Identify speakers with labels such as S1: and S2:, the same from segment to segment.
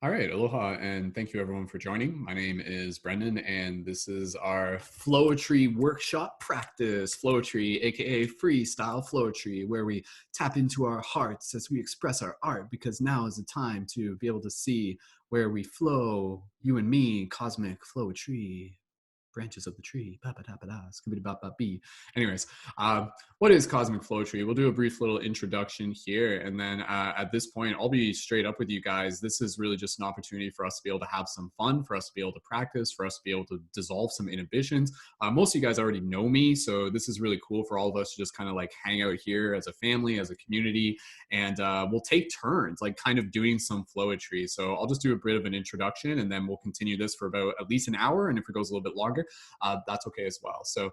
S1: All right, aloha, and thank you everyone for joining. My name is Brendon, and this is our Flowetry workshop practice. Flowetry, aka freestyle Flowetry, where we tap into our hearts as we express our art, because now is the time to be able to see where we flow, you and me, cosmic Flowetry. Branches of the tree, ba ba da ba da, scooby ba ba bee. Anyways, what is cosmic Flowetry? We'll do a brief little introduction here, and then at this point, I'll be straight up with you guys. This is really just an opportunity for us to be able to have some fun, for us to be able to practice, for us to be able to dissolve some inhibitions. Most of you guys already know me, so this is really cool for all of us to just kind of like hang out here as a family, as a community, and we'll take turns, like kind of doing some Flowetry. So I'll just do a bit of an introduction, and then we'll continue this for about at least an hour, and if it goes a little bit longer, that's okay as well. So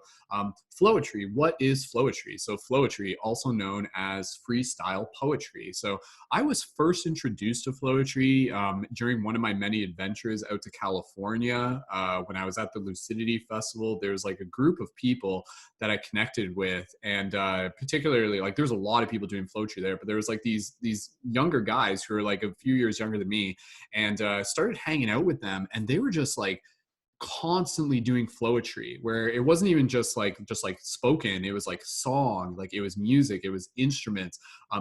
S1: Flowetry, what is Flowetry? So Flowetry, also known as freestyle poetry. So I was first introduced to Flowetry during one of my many adventures out to California. When I was at the Lucidity Festival, there's like a group of people that I connected with, and particularly like there's a lot of people doing Flowetry there, but there was like these younger guys who are like a few years younger than me, and started hanging out with them, and they were just like constantly doing Flowetry, where it wasn't even just like spoken, it was like song, like it was music, it was instruments,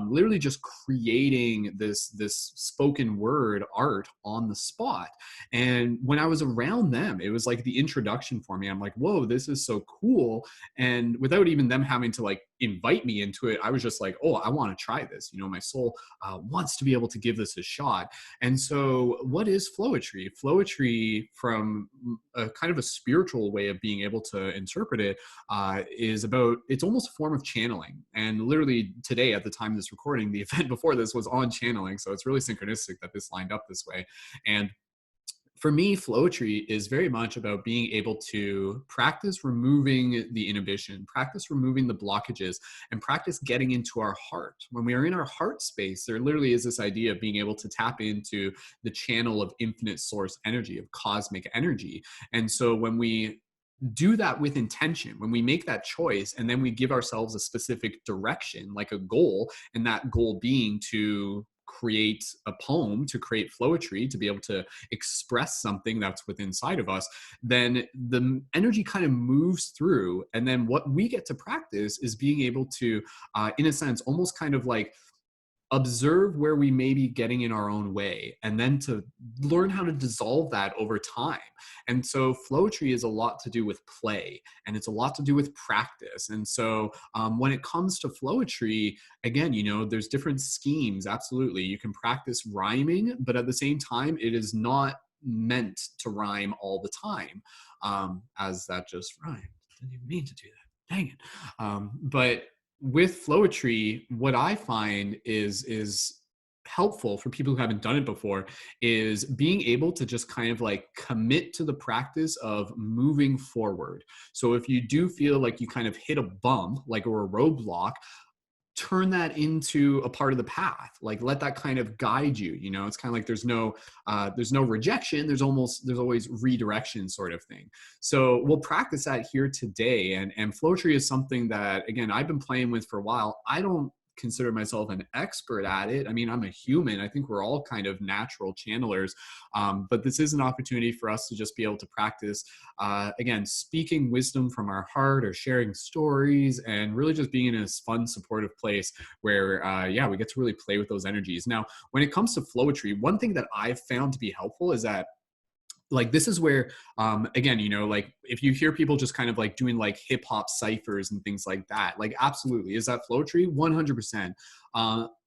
S1: literally just creating this spoken word art on the spot. And when I was around them, it was like the introduction for me. I'm like, whoa, this is so cool. And without even them having to like invite me into it, I was just like, oh, I want to try this. My soul wants to be able to give this a shot. And so what is Flowetry? Flowetry, from a kind of a spiritual way of being able to interpret it, is about, it's almost a form of channeling. And literally today, at the time of this recording, the event before this was on channeling. So it's really synchronistic that this lined up this way. And for me, Flowetry is very much about being able to practice removing the inhibition, practice removing the blockages, and practice getting into our heart. When we are in our heart space, there literally is this idea of being able to tap into the channel of infinite source energy, of cosmic energy. And so when we do that with intention, when we make that choice, and then we give ourselves a specific direction, like a goal, and that goal being to create a poem, to create Flowetry, to be able to express something that's within inside of us, then the energy kind of moves through. And then what we get to practice is being able to, in a sense, almost kind of like observe where we may be getting in our own way, and then to learn how to dissolve that over time. And so Flowetry is a lot to do with play, and it's a lot to do with practice. And so when it comes to Flowetry, again, there's different schemes. Absolutely, you can practice rhyming, but at the same time, it is not meant to rhyme all the time. As that just rhymed, didn't even mean to do that, dang it. But with Flowetry, what I find is helpful for people who haven't done it before is being able to just kind of like commit to the practice of moving forward. So if you do feel like you kind of hit a bump, like, or a roadblock, turn that into a part of the path. Like, let that kind of guide you. It's kind of like there's no rejection, there's always redirection, sort of thing. So we'll practice that here today. And Flowetry is something that, again, I've been playing with for a while. I don't consider myself an expert at it. I mean, I'm a human. I think we're all kind of natural channelers. But this is an opportunity for us to just be able to practice, again, speaking wisdom from our heart, or sharing stories, and really just being in a fun, supportive place where, we get to really play with those energies. Now, when it comes to Flowetry, one thing that I've found to be helpful is that, like, this is where, again, like, if you hear people just kind of like doing like hip hop ciphers and things like that, like, absolutely, is that Flowetry? 100%.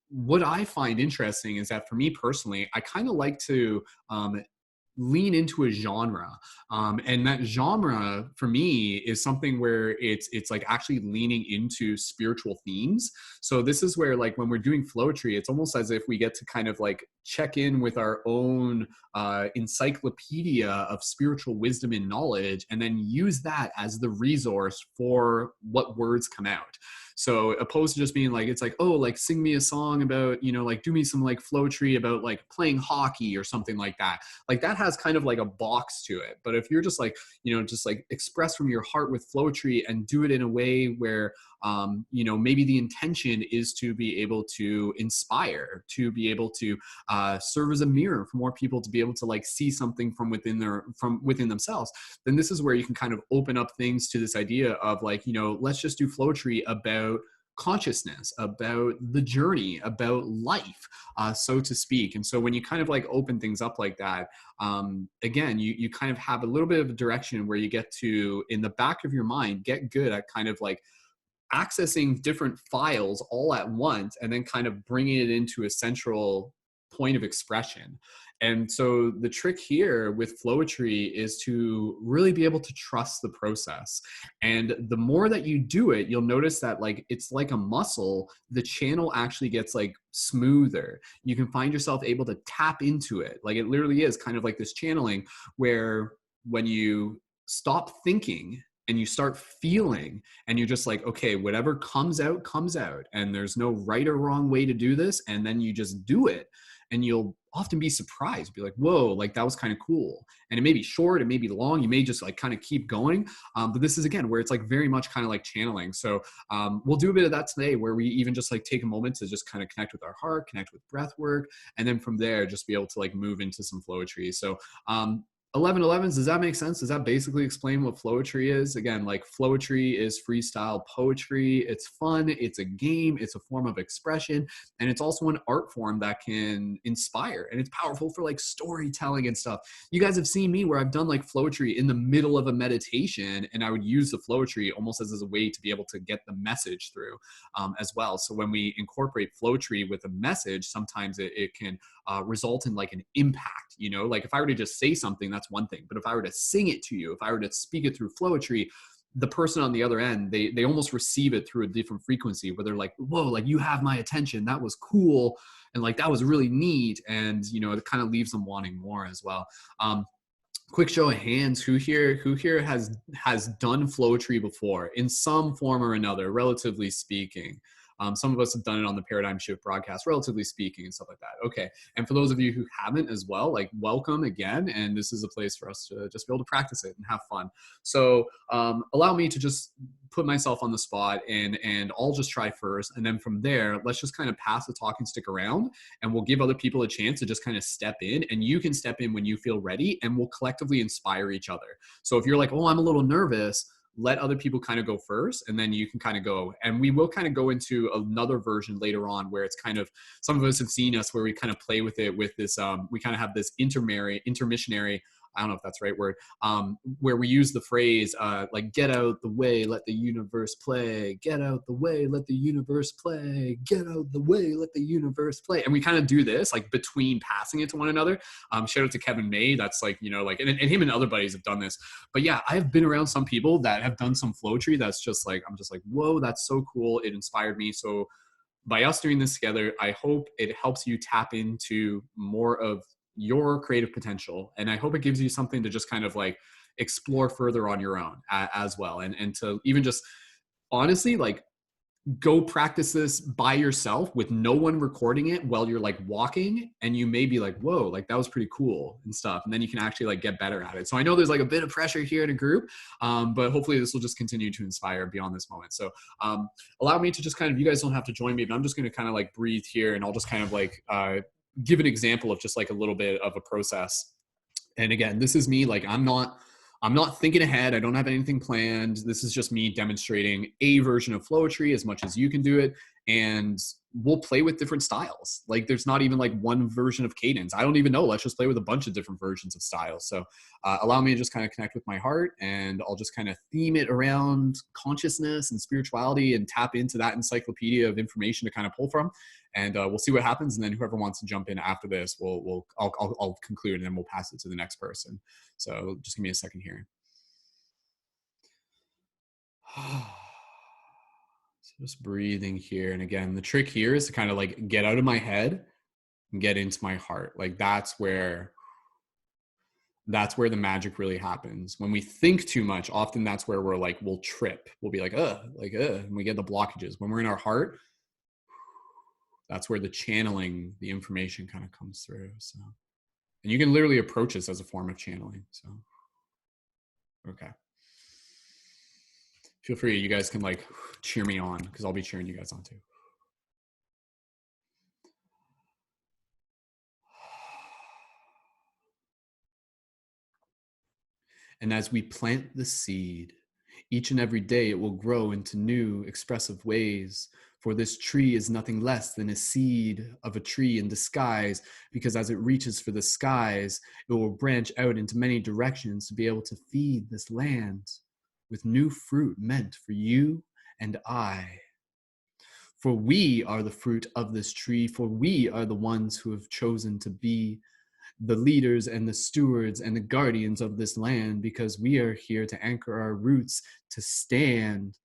S1: What I find interesting is that, for me personally, I kind of like to lean into a genre, and that genre for me is something where it's like actually leaning into spiritual themes. So this is where, like, when we're doing Flowetry, it's almost as if we get to kind of like check in with our own encyclopedia of spiritual wisdom and knowledge, and then use that as the resource for what words come out. So opposed to just being like, it's like, oh, like, sing me a song about, like, do me some like Flowetry about like playing hockey or something like that. Like, that has kind of like a box to it. But if you're just like, just like express from your heart with Flowetry, and do it in a way where you know, maybe the intention is to be able to inspire, to be able to serve as a mirror for more people to be able to like see something from within themselves, then this is where you can kind of open up things to this idea of like, you know, let's just do Flowetry about consciousness, about the journey, about life, so to speak. And so when you kind of like open things up like that, again, you kind of have a little bit of a direction where you get to, in the back of your mind, get good at kind of like accessing different files all at once and then kind of bringing it into a central point of expression. And so the trick here with Flowetry is to really be able to trust the process. And the more that you do it, you'll notice that like it's like a muscle, the channel actually gets like smoother. You can find yourself able to tap into it. Like it literally is kind of like this channeling where when you stop thinking and you start feeling and you're just like, okay, whatever comes out, comes out. And there's no right or wrong way to do this. And then you just do it. And you'll often be surprised, be like, whoa, like that was kind of cool. And it may be short, it may be long, you may just like kind of keep going. But this is again, where it's like very much kind of like channeling. So we'll do a bit of that today where we even just like take a moment to just kind of connect with our heart, connect with breath work. And then from there, just be able to like move into some Flowetry. So 1111s, does that make sense? Does that basically explain what Flowetry is? Again, like Flowetry is freestyle poetry. It's fun, it's a game, it's a form of expression, and it's also an art form that can inspire, and it's powerful for like storytelling and stuff. You guys have seen me where I've done like Flowetry in the middle of a meditation, and I would use the Flowetry almost as a way to be able to get the message through as well. So when we incorporate Flowetry with a message, sometimes it can result in like an impact, you know, like if I were to just say something, that's one thing. But if I were to sing it to you, if I were to speak it through Flowetry, the person on the other end, they almost receive it through a different frequency where they're like, whoa, like you have my attention. That was cool. And like, that was really neat. And, you know, it kind of leaves them wanting more as well. Quick show of hands, who here has done Flowetry before in some form or another, relatively speaking. Some of us have done it on the Paradigm Shift broadcast, relatively speaking, and stuff like that. Okay. And for those of you who haven't as well, like welcome again. And this is a place for us to just be able to practice it and have fun. So allow me to just put myself on the spot and I'll just try first. And then from there, let's just kind of pass the talking stick around and we'll give other people a chance to just kind of step in, and you can step in when you feel ready and we'll collectively inspire each other. So if you're like, oh, I'm a little nervous, let other people kind of go first and then you can kind of go. And we will kind of go into another version later on where it's kind of, some of us have seen us where we kind of play with it with this, we kind of have this intermissionary, I don't know if that's the right word, where we use the phrase like, get out the way, let the universe play, get out the way, let the universe play, get out the way, let the universe play. And we kind of do this like between passing it to one another. Shout out to Kevin May. That's like, you know, like, and him and other buddies have done this. But yeah, I've been around some people that have done some Flowetry that's just like, I'm just like, whoa, that's so cool. It inspired me. So by us doing this together, I hope it helps you tap into more of your creative potential. And I hope it gives you something to just kind of like explore further on your own as well. And to even just honestly, like, go practice this by yourself with no one recording it while you're like walking, and you may be like, whoa, like that was pretty cool and stuff. And then you can actually like get better at it. So I know there's like a bit of pressure here in a group, but hopefully this will just continue to inspire beyond this moment. So allow me to just kind of, you guys don't have to join me, but I'm just going to kind of like breathe here and I'll just kind of like give an example of just like a little bit of a process. And again, this is me, like I'm not thinking ahead. I don't have anything planned. This is just me demonstrating a version of Flowetry as much as you can do it. And we'll play with different styles. Like there's not even like one version of cadence. I don't even know. Let's just play with a bunch of different versions of styles. So allow me to just kind of connect with my heart, and I'll just kind of theme it around consciousness and spirituality and tap into that encyclopedia of information to kind of pull from. And we'll see what happens. And then whoever wants to jump in after this, I'll conclude and then we'll pass it to the next person. So just give me a second here. So just breathing here. And again, the trick here is to kind of like get out of my head and get into my heart. Like that's where the magic really happens. When we think too much, often that's where we're like, we'll trip. We'll be like, and we get the blockages. When we're in our heart, that's where the channeling, the information kind of comes through. So, and you can literally approach this as a form of channeling. So, okay. Feel free. You guys can like cheer me on because I'll be cheering you guys on too. And as we plant the seed, each and every day it will grow into new expressive ways. For this tree is nothing less than a seed of a tree in disguise, because as it reaches for the skies, it will branch out into many directions to be able to feed this land with new fruit meant for you and I. For we are the fruit of this tree, for we are the ones who have chosen to be the leaders and the stewards and the guardians of this land, because we are here to anchor our roots, to stand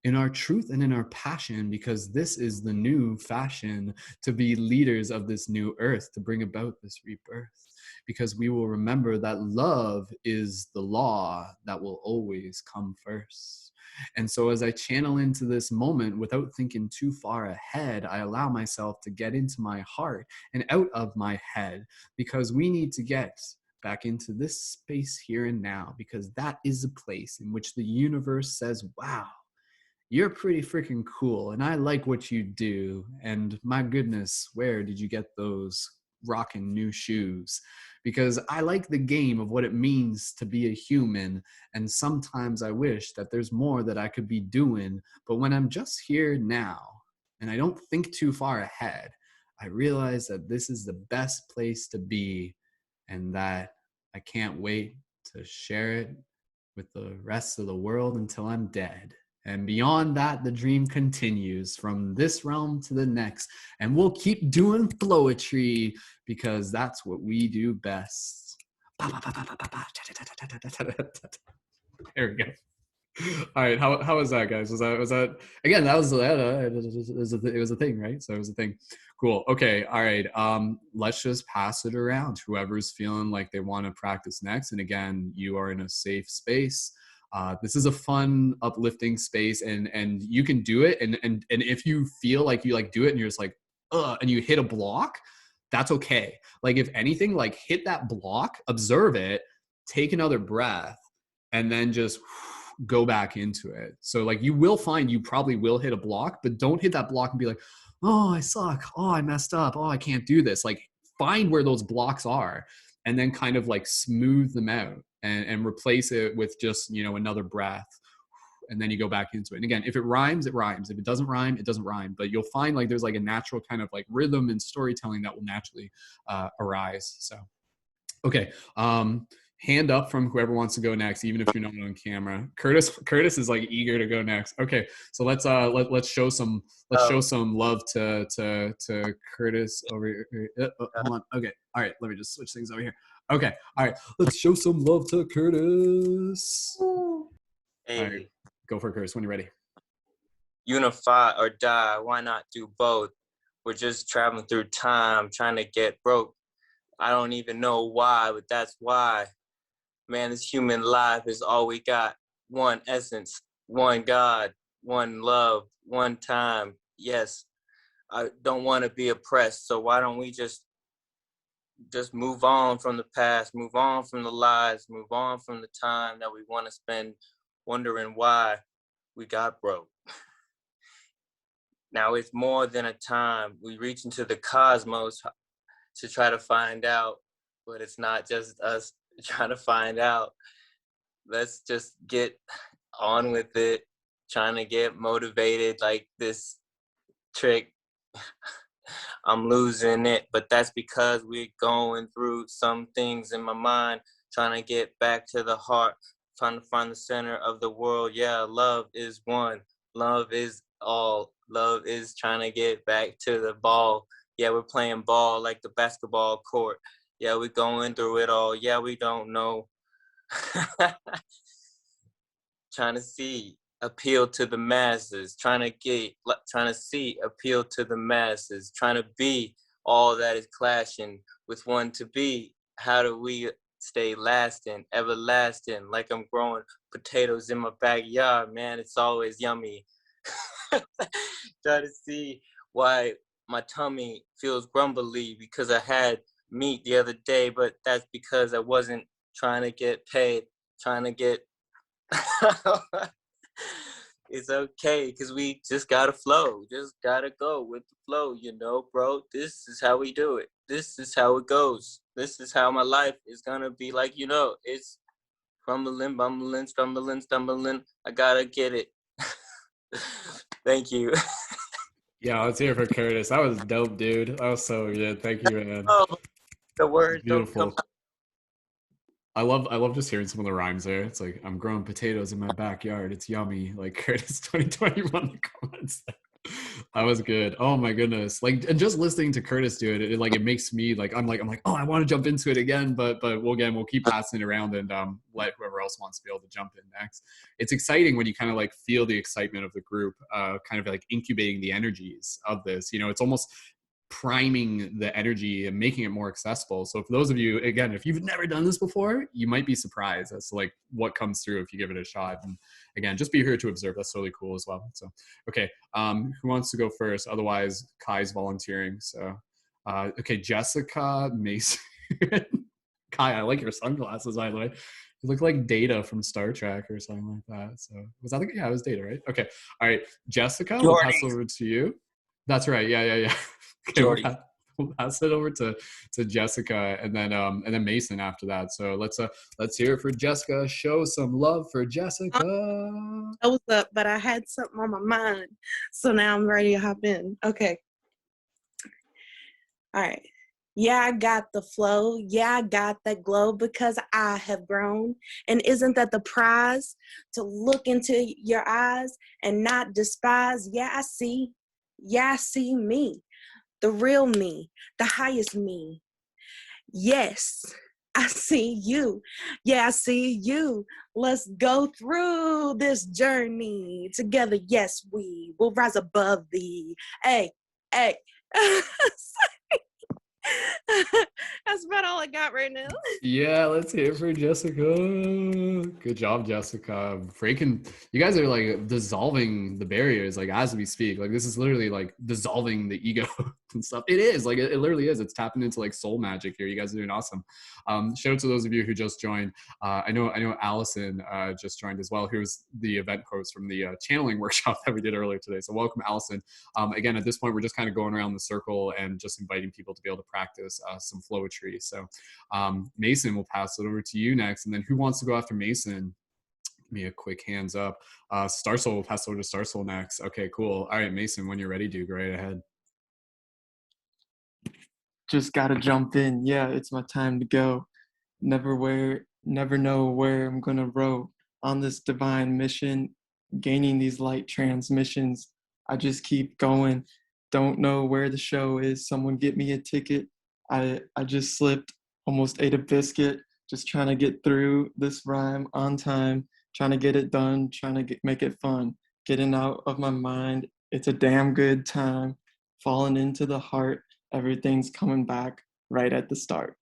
S1: in our truth and in our passion, because this is the new fashion, to be leaders of this new earth, to bring about this rebirth, because we will remember that love is the law that will always come first. And so as I channel into this moment without thinking too far ahead, I allow myself to get into my heart and out of my head, because we need to get back into this space here and now, because that is a place in which the universe says, wow, you're pretty freaking cool and I like what you do. And my goodness, where did you get those rocking new shoes? Because I like the game of what it means to be a human. And sometimes I wish that there's more that I could be doing. But when I'm just here now and I don't think too far ahead, I realize that this is the best place to be, and that I can't wait to share it with the rest of the world until I'm dead. And beyond that, the dream continues from this realm to the next. And we'll keep doing Flowetry, because that's what we do best. There we go. All right, how was that, guys? Was that again? That was it was a thing, right? So it was a thing. Cool. Okay. All right. Let's just pass it around. Whoever's feeling like they want to practice next, and again, you are in a safe space. This is a fun, uplifting space, and you can do it. And if you feel like you like do it, and you're just like, and you hit a block, that's okay. Like if anything, like hit that block, observe it, take another breath, and then just go back into it. So like you will find you probably will hit a block, but don't hit that block and be like, oh, I suck. Oh, I messed up. Oh, I can't do this. Like find where those blocks are and then kind of like smooth them out and replace it with just, you know, another breath. And then you go back into it. And again, if it rhymes, it rhymes. If it doesn't rhyme, it doesn't rhyme. But you'll find like there's like a natural kind of like rhythm and storytelling that will naturally arise. So, okay. Hand up from whoever wants to go next, even if you're not on camera. Curtis is like eager to go next. Okay, so let's show some love to Curtis over here. Hold on. Okay, all right. Let me just switch things over here. Okay, all right. Let's show some love to Curtis.
S2: Hey.
S1: All right, go for it, Curtis when you're ready.
S2: Unify or die. Why not do both? We're just traveling through time, trying to get broke. I don't even know why, but that's why. Man, this human life is all we got. One essence, one God, one love, one time. Yes, I don't want to be oppressed. So why don't we just move on from the past, move on from the lies, move on from the time that we want to spend wondering why we got broke. Now it's more than a time. We reach into the cosmos to try to find out, but it's not just us trying to find out. Let's just get on with it, trying to get motivated like this trick. I'm losing it, but that's because we're going through some things in my mind, trying to get back to the heart, trying to find the center of the world. Yeah, love is one. Love is all. Love is trying to get back to the ball. Yeah, we're playing ball like the basketball court. Yeah, we're going through it all. Yeah, we don't know. Trying to see, appeal to the masses, trying to see, appeal to the masses, trying to be all that is clashing with one to be. How do we stay lasting, everlasting, like I'm growing potatoes in my backyard, man, it's always yummy. Try to see why my tummy feels grumbly because I had meat the other day, but that's because I wasn't trying to get paid, trying to get It's okay, because we just gotta flow. Just gotta go with the flow, bro. This is how we do it. This is how it goes. This is how my life is gonna be like, it's rumbling, bumbling, stumbling, stumbling. I gotta get it. Thank you.
S1: Yeah, let's hear it for Curtis. That was dope, dude. That was so good. Thank you, man.
S2: Oh, the words don't come.
S1: Beautiful. I love just hearing some of the rhymes there. It's like, I'm growing potatoes in my backyard. It's yummy. Like Curtis 2021 comments. That was good. Oh my goodness. Like, and just listening to Curtis do it, it makes me I'm like, oh, I want to jump into it again, but we'll keep passing it around and let whoever else wants to be able to jump in next. It's exciting when you kind of like feel the excitement of the group, kind of like incubating the energies of this. It's almost priming the energy and making it more accessible. So for those of you, again, if you've never done this before, you might be surprised as to like what comes through if you give it a shot. And again, just be here to observe. That's totally cool as well. So, okay. Who wants to go first? Otherwise, Kai's volunteering. So, okay, Jessica Mason. Kai, I like your sunglasses, by the way. You look like Data from Star Trek or something like that. So was that yeah, it was Data, right? Okay. All right. Jessica, we'll pass it over to you. That's right. Yeah. Okay, we'll pass it over to Jessica and then Mason after that. So let's hear it for Jessica. Show some love for Jessica.
S3: I was up, but I had something on my mind, so now I'm ready to hop in. Okay. All right. Yeah, I got the flow. Yeah, I got that glow because I have grown. And isn't that the prize? To look into your eyes and not despise. Yeah, I see me. The real me, the highest me. Yes, I see you. Yeah, I see you. Let's go through this journey together. Yes, we will rise above thee. Hey. That's about all I got right now.
S1: Yeah, let's hear it for Jessica. Good job, Jessica. Freaking, you guys are like dissolving the barriers, like as we speak. Like this is literally like dissolving the ego and stuff. It is like it literally is. It's tapping into like soul magic here. You guys are doing awesome. Shout out to those of you who just joined. I know Allison just joined as well, who's the event host from the channeling workshop that we did earlier today. So welcome, Allison. Again, at this point, we're just kind of going around the circle and just inviting people to be able to practice some Flowetry. So Mason, we'll pass it over to you next. And then who wants to go after Mason? Give me a quick hands up. Star Soul, we'll pass over to Star Soul next. Okay, cool. All right, Mason, when you're ready, go right ahead.
S4: Just gotta jump in. Yeah, it's my time to go. Never know where I'm gonna row on this divine mission, gaining these light transmissions. I just keep going. Don't know where the show is. Someone get me a ticket. I just slipped, almost ate a biscuit, just trying to get through this rhyme on time, trying to get it done, trying to make it fun, getting out of my mind. It's a damn good time, falling into the heart. Everything's coming back right at the start.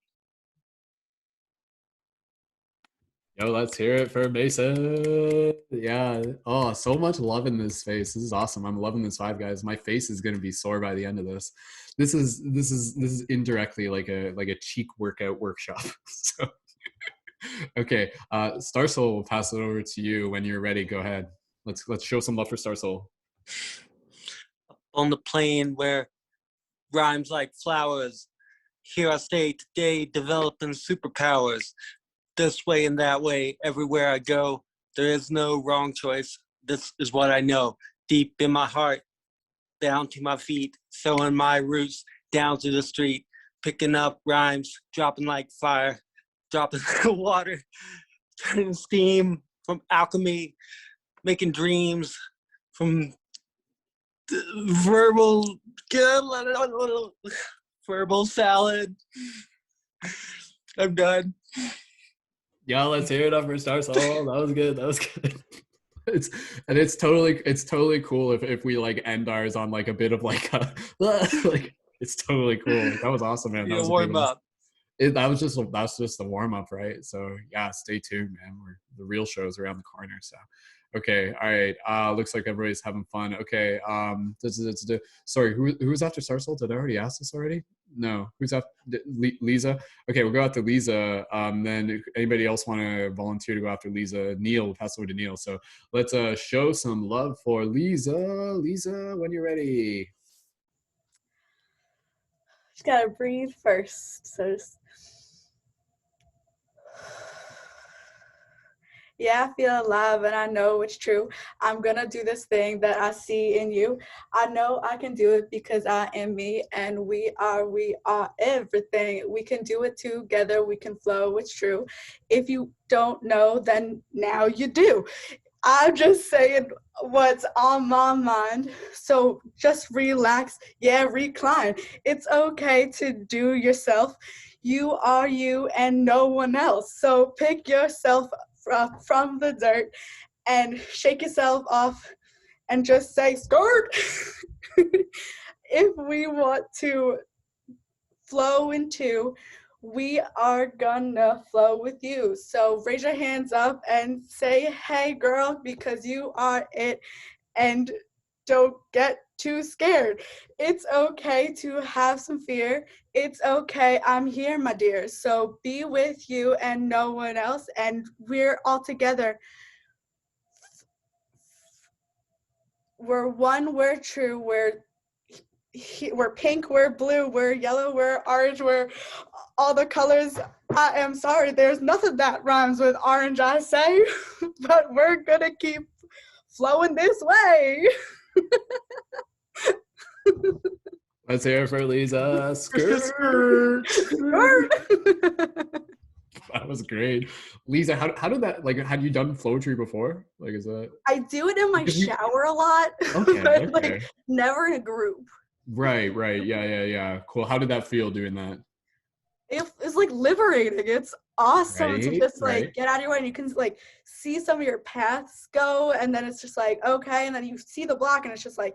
S1: Yo, let's hear it for Mason. Yeah. Oh, so much love in this face. This is awesome. I'm loving this vibe, guys. My face is gonna be sore by the end of this. This is indirectly like a cheek workout workshop. So okay. Star Soul, will pass it over to you when you're ready. Go ahead. Let's show some love for Star Soul.
S5: On the plane where rhymes like flowers, here I stay today, developing superpowers. This way and that way, everywhere I go, there is no wrong choice. This is what I know. Deep in my heart, down to my feet, sowing my roots down to the street, picking up rhymes, dropping like fire, dropping like water, turning steam from alchemy, making dreams from verbal salad. I'm done.
S1: Yeah, let's hear it up for Star Soul. That was good. It's totally cool if we like end ours on like a bit of like a like it's totally cool. That was awesome, man. That was
S5: warm up.
S1: That's just the warm up, right? So yeah, stay tuned, man. The real show's around the corner. So Okay, all right. Looks like everybody's having fun. Okay. Sorry, who's after Sarsol? Did I already ask this already? No. Who's after Lisa? Okay, we'll go after Lisa. Then anybody else want to volunteer to go after Lisa? Neil, we'll pass over to Neil. So let's show some love for Lisa. Lisa, when you're ready.
S6: Just gotta breathe first. So just yeah, I feel alive and I know it's true. I'm gonna do this thing that I see in you. I know I can do it because I am me and we are everything. We can do it together. We can flow. It's true. If you don't know, then now you do. I'm just saying what's on my mind. So just relax. Yeah, recline. It's okay to do yourself. You are you and no one else. So pick yourself from the dirt and shake yourself off and just say skirt. If we want to flow into, we are gonna flow with you. So raise your hands up and say, hey girl, because you are it, and don't get too scared. It's okay to have some fear. It's okay, I'm here, my dear. So be with you and no one else, and we're all together. We're one, we're true, we're pink, we're blue, we're yellow, we're orange, we're all the colors. I am sorry, there's nothing that rhymes with orange, I say, but we're gonna keep flowing this way.
S1: Let's hear it for Lisa. Skirt. That was great. Lisa, how did that, like, had you done Flowetry before? Like, is that?
S6: I do it in my shower a lot,
S1: Okay,
S6: but
S1: okay.
S6: like never in a group.
S1: Right. Yeah. Cool. How did that feel doing that?
S6: It's like liberating. It's awesome to just like get out of your way and you can like see some of your paths go, and then it's just like, okay, and then you see the block and it's just like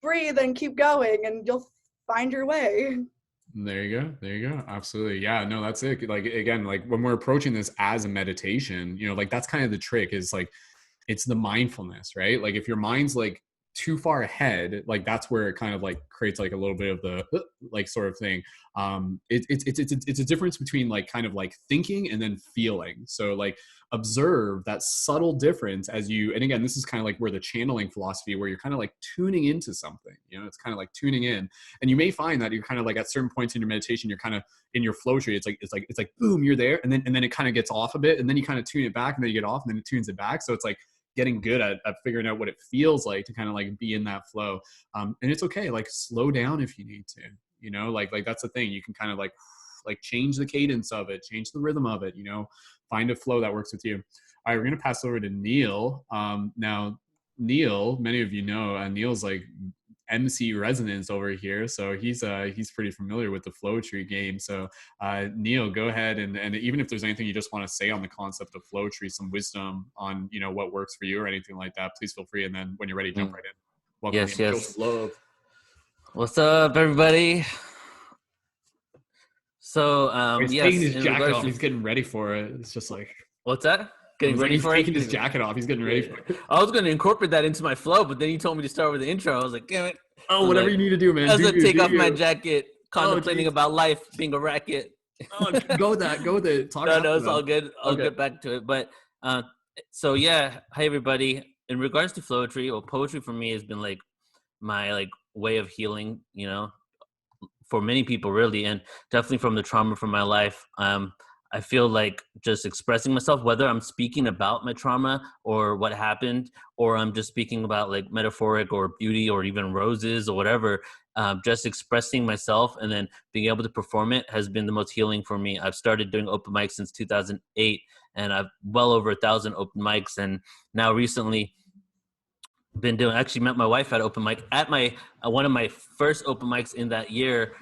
S6: breathe and keep going and you'll find your way.
S1: There you go. Absolutely. Yeah, no, that's it. Like, again, like when we're approaching this as a meditation, you know, like that's kind of the trick, is like, it's the mindfulness, right? Like if your mind's like too far ahead, like that's where it kind of like creates like a little bit of the like sort of thing. It's a difference between like kind of like thinking and then feeling. So like observe that subtle difference as you, and again, this is kind of like where the channeling philosophy, where you're kind of like tuning into something, you know, it's kind of like tuning in, and you may find that you're kind of like at certain points in your meditation, you're kind of in your flow tree. It's like boom, you're there, and then it kind of gets off a bit, and then you kind of tune it back, and then you get off, and then it tunes it back. So it's like getting good at figuring out what it feels like to kind of like be in that flow. And it's okay, like slow down if you need to, you know, like that's the thing. You can kind of like change the cadence of it, change the rhythm of it, you know, find a flow that works with you. All right, we're going to pass over to Neil. Now, Neil, many of you know, Neil's like MC Resonance over here, so he's pretty familiar with the Flowetry game. So Neil, go ahead, and even if there's anything you just want to say on the concept of Flowetry, some wisdom on, you know, what works for you or anything like that, please feel free, and then when you're ready, jump right in. Welcome.
S7: Yes.
S1: Love.
S7: What's up, everybody? So
S1: he's taking his jacket off. He's getting ready for it. It's just like,
S7: what's that? Getting ready for it?
S1: He's taking his jacket off. He's getting ready for it.
S7: I was going to incorporate that into my flow, but then you told me to start with the intro. I was like, damn it.
S1: Oh, whatever you need to do, man.
S7: I was going to take off my jacket, contemplating about life being a racket.
S1: Oh, go with that. Go with it.
S7: No, it's all good. I'll get back to it. But so yeah, hi everybody. In regards to Flowetry, or poetry for me has been like my like way of healing, you know, for many people really, and definitely from the trauma from my life. I feel like just expressing myself, whether I'm speaking about my trauma or what happened, or I'm just speaking about like metaphoric or beauty or even roses or whatever, just expressing myself and then being able to perform it has been the most healing for me. I've started doing open mics since 2008, and I've well over 1,000 open mics. And now recently actually met my wife at open mic at my one of my first open mics in that year.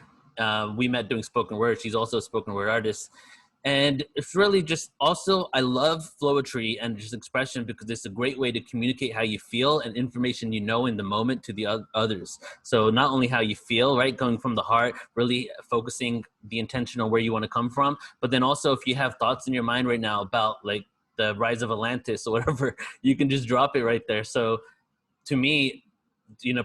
S7: We met doing spoken word. She's also a spoken word artist. And it's really just also, I love Flowetry and just expression because it's a great way to communicate how you feel and information you know in the moment to the others. So not only how you feel, right, going from the heart, really focusing the intention on where you want to come from, but then also if you have thoughts in your mind right now about like the rise of Atlantis or whatever. You can just drop it right there. So to me,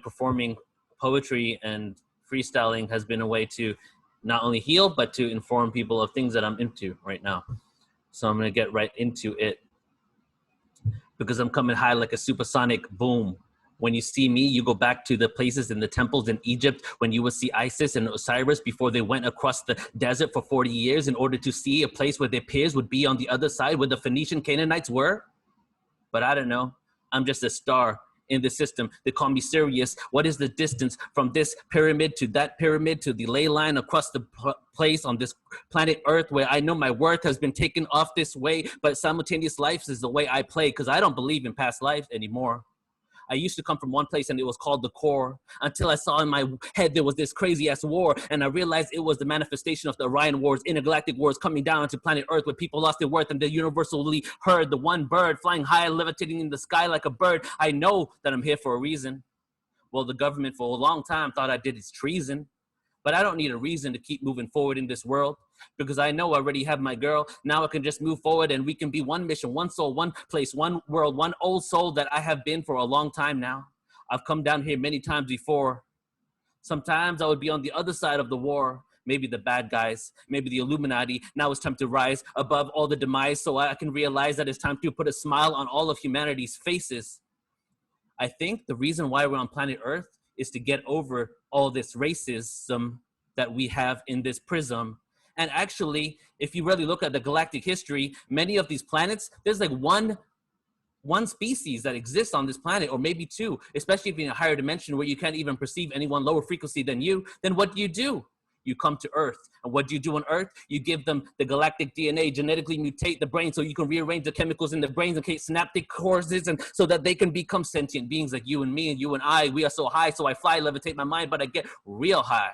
S7: performing poetry and freestyling has been a way to not only heal, but to inform people of things that I'm into right now. So I'm going to get right into it because I'm coming high like a supersonic boom. When you see me, you go back to the places in the temples in Egypt when you would see Isis and Osiris before they went across the desert for 40 years in order to see a place where their peers would be on the other side where the Phoenician Canaanites were. But I don't know. I'm just a star in the system. They call me Sirius. What is the distance from this pyramid to that pyramid to the ley line across the place on this planet Earth where I know my worth has been taken off this way, but simultaneous life is the way I play because I don't believe in past lives anymore. I used to come from one place and it was called the core until I saw in my head there was this crazy ass war and I realized it was the manifestation of the Orion Wars, intergalactic wars coming down onto planet Earth where people lost their worth and the universally heard the one bird flying high, levitating in the sky like a bird. I know that I'm here for a reason. Well, the government for a long time thought I did its treason. But I don't need a reason to keep moving forward in this world because I know I already have my girl. Now I can just move forward and we can be one mission, one soul, one place, one world, one old soul that I have been for a long time now. I've come down here many times before. Sometimes I would be on the other side of the war, maybe the bad guys, maybe the Illuminati. Now it's time to rise above all the demise so I can realize that it's time to put a smile on all of humanity's faces. I think the reason why we're on planet Earth is to get over all this racism that we have in this prism. And actually, if you really look at the galactic history, many of these planets, there's like one species that exists on this planet, or maybe two, especially if you're in a higher dimension where you can't even perceive anyone lower frequency than you, then what do? You come to Earth. And what do you do on Earth? You give them the galactic DNA, genetically mutate the brain so you can rearrange the chemicals in the brains and create synaptic courses and so that they can become sentient beings like you and me and you and I. We are so high, so I fly, levitate my mind, but I get real high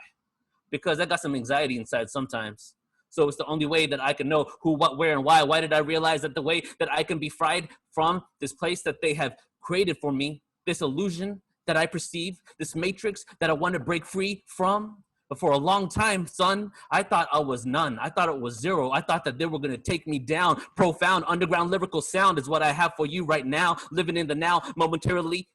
S7: because I got some anxiety inside sometimes. So it's the only way that I can know who, what, where, and why. Why did I realize that the way that I can be fried from this place that they have created for me, this illusion that I perceive, this matrix that I want to break free from? But for a long time, son, I thought I was none. I thought it was zero. I thought that they were going to take me down. Profound underground lyrical sound is what I have for you right now, living in the now momentarily,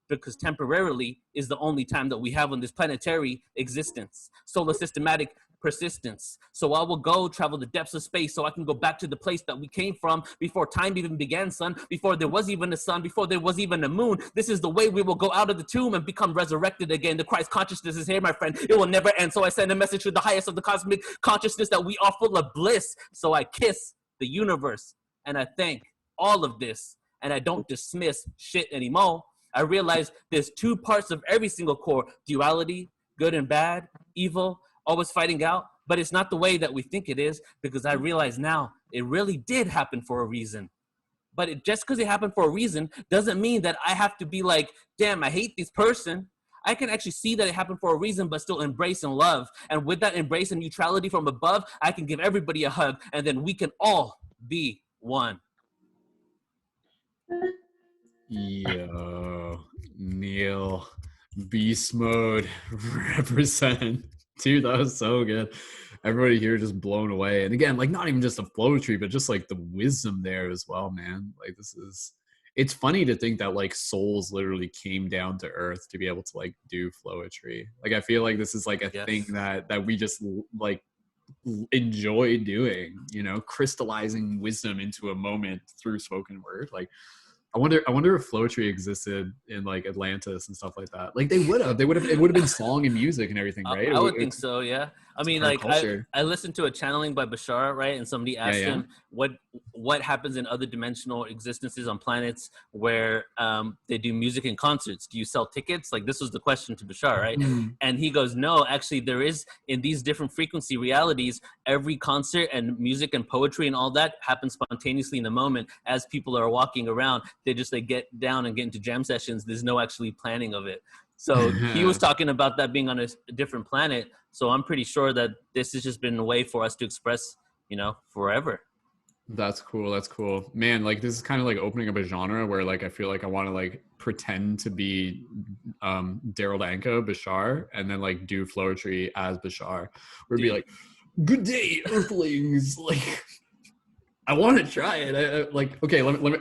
S7: because temporarily is the only time that we have on this planetary existence. Solar systematic persistence. So I will go travel the depths of space so I can go back to the place that we came from before time even began, son, before there was even a sun, before there was even a moon. This is the way we will go out of the tomb and become resurrected again. The Christ consciousness is here, my friend. It will never end. So I send a message to the highest of the cosmic consciousness that we are full of bliss. So I kiss the universe and I thank all of this. And I don't dismiss shit anymore. I realize there's two parts of every single core: duality, good and bad, evil, always fighting out. But it's not the way that we think it is, because I realize now it really did happen for a reason. But just because it happened for a reason doesn't mean that I have to be like, damn, I hate this person. I can actually see that it happened for a reason, but still embrace and love. And with that embrace and neutrality from above, I can give everybody a hug, and then we can all be one.
S1: Yo, Neil, beast mode, represent. Dude, that was so good. Everybody here just blown away. And again, like, not even just the Flowetry, but just like the wisdom there as well, man. Like, it's funny to think that like souls literally came down to earth to be able to like do Flowetry. Like, I feel like this is like a thing that we just like enjoy doing, crystallizing wisdom into a moment through spoken word. Like, I wonder if Flowetry existed in like Atlantis and stuff like that. Like, it would have been song and music and everything, right?
S7: I would think so, yeah. I mean, like, I listened to a channeling by Bashar, right? And somebody asked him what happens in other dimensional existences on planets where they do music and concerts. Do you sell tickets? Like, this was the question to Bashar, right? And he goes, no, actually there is, in these different frequency realities, every concert and music and poetry and all that happens spontaneously in the moment as people are walking around. They just like get down and get into jam sessions. There's no actually planning of it. So he was talking about that being on a different planet. So I'm pretty sure that this has just been a way for us to express, forever.
S1: That's cool. That's cool, man. Like, this is kind of like opening up a genre where like I feel like I want to like pretend to be Daryl Danko, Bashar, and then like do Flowetry as Bashar. Where it'd be like, "Good day, Earthlings." Like, I want to try it. Okay, let me,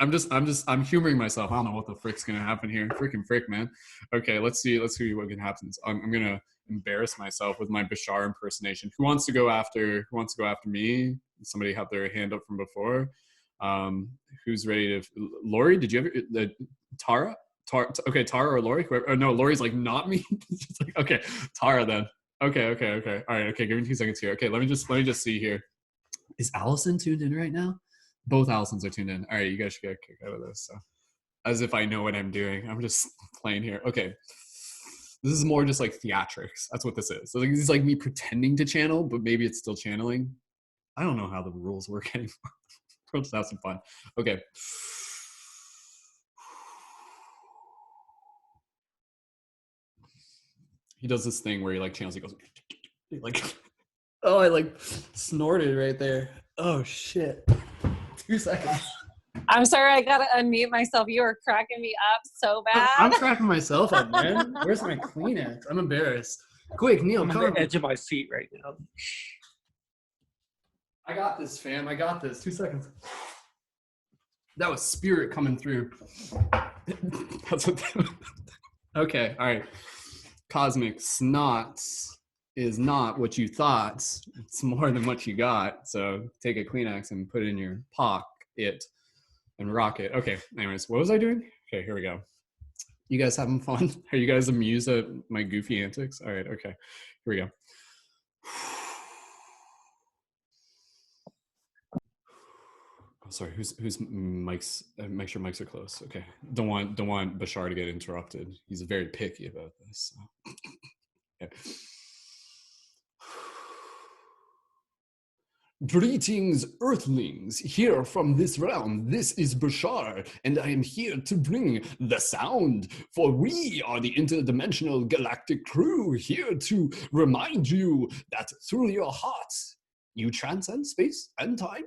S1: I'm humoring myself. I don't know what the frick's gonna happen here. Freaking frick, man. Okay, let's see what can happen. I'm gonna embarrass myself with my Bashar impersonation. Who wants to go after me? Somebody have their hand up from before. Who's ready to? Lori, did you ever? Tara? Okay, Tara or Lori? Whoever, oh no, Lori's like not me. Like, okay, Tara then. Okay. All right. Okay, give me 2 seconds here. Okay, let me just see here. Is Allison tuned in right now? Both Allisons are tuned in. All right, you guys should get a kick out of this. So, as if I know what I'm doing. I'm just playing here. Okay. This is more just like theatrics. That's what this is. So this is like me pretending to channel, but maybe it's still channeling. I don't know how the rules work anymore. We'll just have some fun. Okay. He does this thing where he like channels, he goes like, oh, I like snorted right there. Oh shit. 2 seconds.
S8: I'm sorry, I gotta unmute myself. You are cracking me up so bad.
S1: I'm cracking myself up, man. Where's my Kleenex? I'm embarrassed. Quick, Neil,
S5: I'm
S1: come
S5: on
S1: on.
S5: the edge of my seat right now.
S1: I got this, fam. I got this. 2 seconds. That was spirit coming through. That's what okay, all right. Cosmic snot is not what you thought. It's more than what you got. So take a Kleenex and put it in your pocket and rock it. Okay, anyways, what was I doing? Okay, here we go. You guys having fun? Are you guys amused at my goofy antics? All right, okay, here we go. Oh, sorry, who's mics? Make sure mics are close. Okay, don't want Bashar to get interrupted. He's very picky about this. So. Okay. Greetings, Earthlings, here from this realm. This is Bashar, and I am here to bring the sound, for we are the interdimensional galactic crew, here to remind you that through your hearts, you transcend space and time.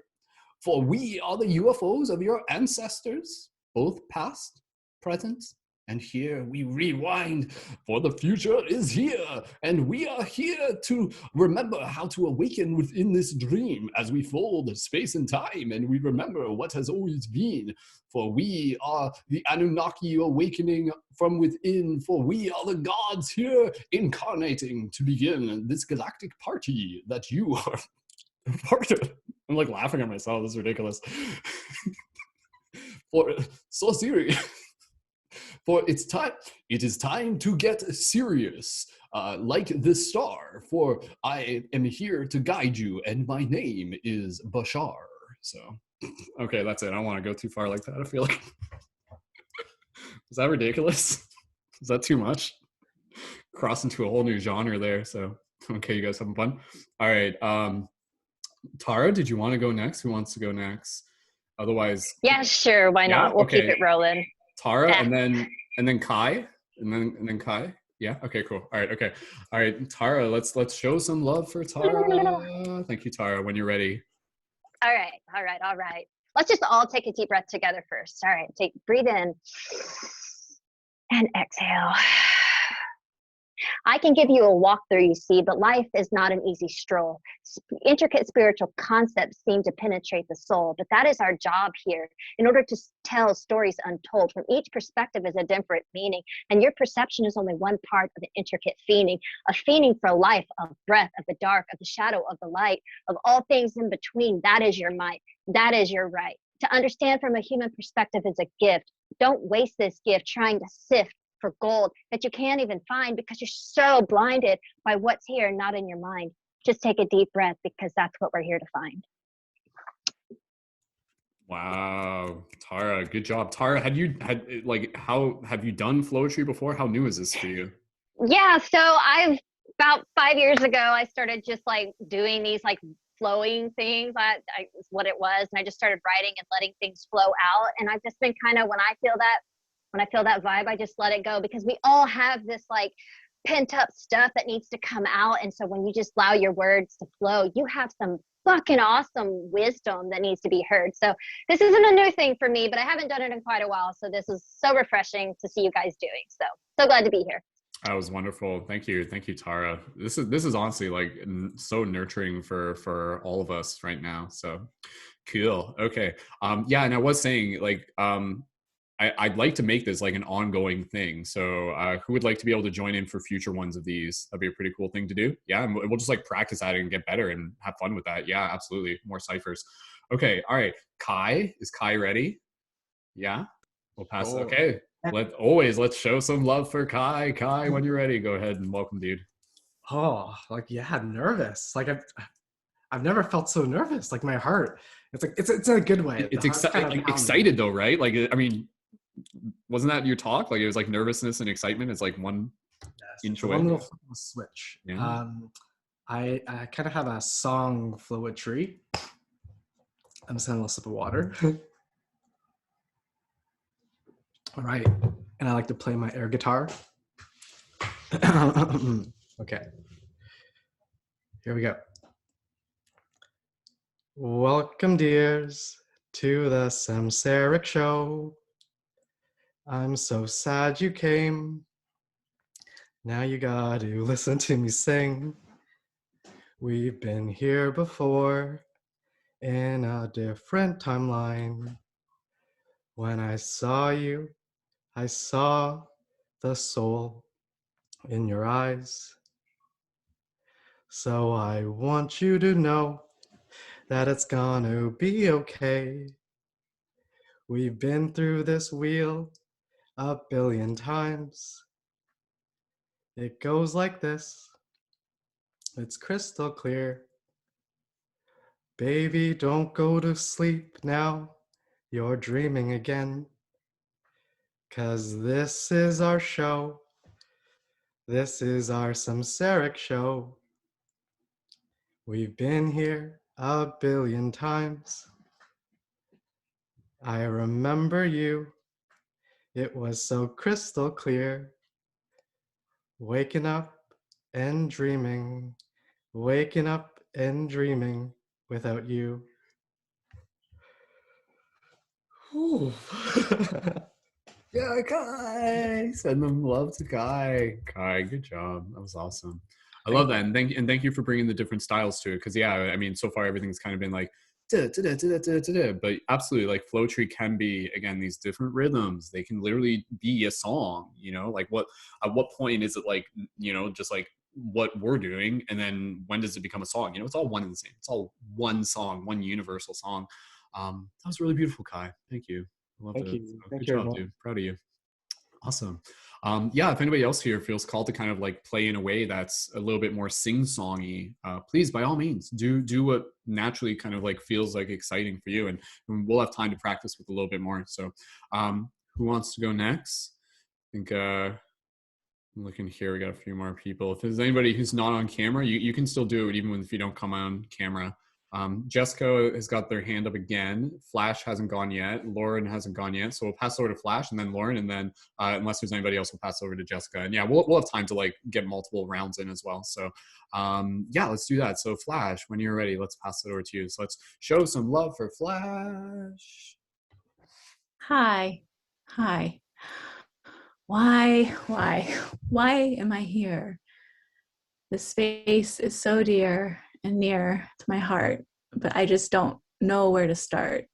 S1: For we are the UFOs of your ancestors, both past, present, and here we rewind, for the future is here, and we are here to remember how to awaken within this dream as we fold space and time, and we remember what has always been. For we are the Anunnaki awakening from within, for we are the gods here incarnating to begin this galactic party that you are part of. I'm like laughing at myself, this is ridiculous. For so serious. For it is time to get serious, like the star, for I am here to guide you, and my name is Bashar. So, okay, that's it. I don't want to go too far like that. I feel like, is that ridiculous? Is that too much? Cross into a whole new genre there. So, okay, you guys having fun? All right. Tara, did you want to go next? Who wants to go next? Otherwise,
S9: yeah, sure. Why not? We'll keep it rolling.
S1: Tara, and then Kai, and then Kai. Yeah. Okay. Cool. All right. Okay. All right, Tara. Let's show some love for Tara. Thank you, Tara. When you're ready.
S9: All right. Let's just all take a deep breath together first. All right. Breathe in and exhale. I can give you a walkthrough, you see, but life is not an easy stroll. Intricate spiritual concepts seem to penetrate the soul, but that is our job here. In order to tell stories untold, from each perspective is a different meaning, and your perception is only one part of the intricate feeling, a feeling for life, of breath, of the dark, of the shadow, of the light, of all things in between. That is your might. That is your right. To understand from a human perspective is a gift. Don't waste this gift trying to sift for gold that you can't even find because you're so blinded by what's here, not in your mind. Just take a deep breath, because that's what we're here to find.
S1: Wow, Tara, good job. Tara, how have you done Flowetry before? How new is this for you?
S9: Yeah, so about 5 years ago, I started just like doing these like flowing things. That is what it was, and I just started writing and letting things flow out. And I've just been kind of, when I feel that vibe, I just let it go, because we all have this like pent up stuff that needs to come out. And so when you just allow your words to flow, you have some fucking awesome wisdom that needs to be heard. So this isn't a new thing for me, but I haven't done it in quite a while. So this is so refreshing to see you guys doing. So glad to be here.
S1: That was wonderful. Thank you, Tara. This is honestly like so nurturing for all of us right now. So cool. Okay. Yeah, and I was saying like I'd like to make this like an ongoing thing. So who would like to be able to join in for future ones of these? That'd be a pretty cool thing to do. Yeah, and we'll just like practice at it and get better and have fun with that. Yeah, absolutely. More ciphers. Okay. All right. Kai, is Kai ready? Yeah. We'll pass.
S10: Sure.
S1: Okay. Let's show some love for Kai. Kai, when you're ready, go ahead and welcome, dude.
S10: Oh, like yeah, nervous. Like I've never felt so nervous. Like my heart. It's like it's in a good way.
S1: It's excited though, right? Like I mean, wasn't that your talk? Like it was like nervousness and excitement. It's like one inch away.
S10: One little switch.
S1: Yeah.
S10: I kind of have a song Flowetry. I'm just having a little sip of water. All right, and I like to play my air guitar. Okay, here we go. Welcome, dears, to the Samsaric Show. I'm so sad you came. Now you got to listen to me sing. We've been here before in a different timeline. When I saw you, I saw the soul in your eyes. So I want you to know that it's gonna be okay. We've been through this wheel a billion times. It goes like this. It's crystal clear. Baby, don't go to sleep now. You're dreaming again. 'Cause this is our show. This is our Samsaric show. We've been here a billion times. I remember you. It was so crystal clear. Waking up and dreaming. Waking up and dreaming without you. Ooh.
S1: Yeah, Kai. Send them love to Kai. Kai, good job. That was awesome. I love that, and thank you for bringing the different styles to it. Because yeah, I mean, so far everything's kind of been like, but absolutely, like Flowetry can be again these different rhythms. They can literally be a song. You know, like at what point is it like just like what we're doing, and then when does it become a song? You know, it's all one and the same. It's all one song, one universal song. That was really beautiful, Kai. Thank you. I loved it.
S10: Thank you.
S1: Good job, dude. Proud of you. Awesome. Yeah, if anybody else here feels called to kind of like play in a way that's a little bit more sing-songy, please, by all means, do what naturally kind of like feels like exciting for you, and we'll have time to practice with a little bit more. So, who wants to go next? I think I'm looking here. We got a few more people. If there's anybody who's not on camera, you can still do it even if you don't come on camera. Jessica has got their hand up again. Flash hasn't gone yet. Lauren hasn't gone yet. So we'll pass over to Flash and then Lauren, and then unless there's anybody else, we'll pass over to Jessica. And yeah, we'll have time to like get multiple rounds in as well. So yeah, let's do that. So Flash, when you're ready, let's pass it over to you. So let's show some love for Flash.
S11: Hi. Why am I here? This space is so dear and near to my heart, but I just don't know where to start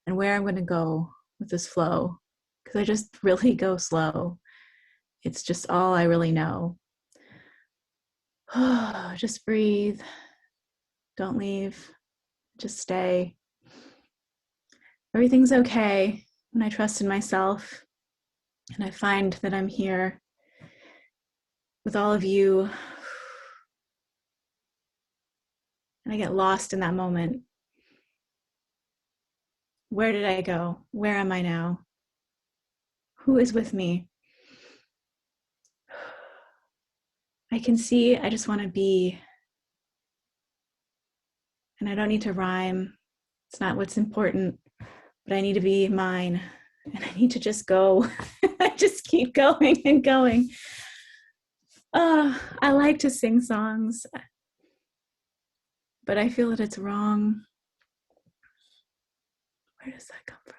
S11: and where I'm going to go with this flow, because I just really go slow. It's just all I really know. Just breathe. Don't leave. Just stay. Everything's okay when I trust in myself and I find that I'm here with all of you. And I get lost in that moment. Where did I go? Where am I now? Who is with me? I can see I just want to be. And I don't need to rhyme. It's not what's important, but I need to be mine. And I need to just go. I just keep going and going. I like to sing songs, but I feel that it's wrong. Where does that come from?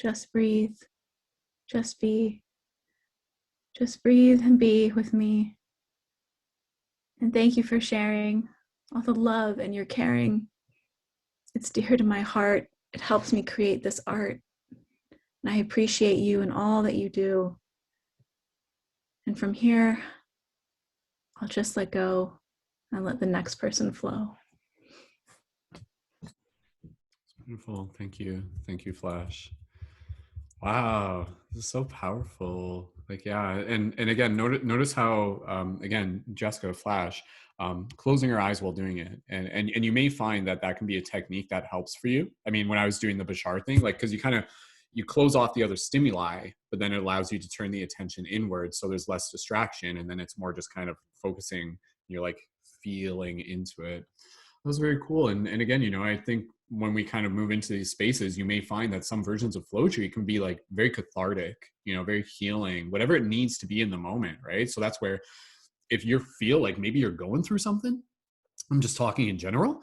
S11: Just breathe. Just be. Just breathe and be with me. And thank you for sharing all the love and your caring. It's dear to my heart. It helps me create this art. And I appreciate you and all that you do. And from here, I'll just let go and let the next person flow.
S1: Beautiful. Thank you. Thank you, Flash. Wow, this is so powerful. Like, yeah, and again, notice how again, Jessica, Flash, closing your eyes while doing it, and you may find that that can be a technique that helps for you. I mean, when I was doing the Bashar thing, like, because you close off the other stimuli, but then it allows you to turn the attention inward, so there's less distraction, and then it's more just kind of focusing. You're like feeling into it. That was very cool. And again, I think when we kind of move into these spaces, you may find that some versions of Flowetry can be like very cathartic, very healing, whatever it needs to be in the moment, right? So that's where if you feel like maybe you're going through something, I'm just talking in general,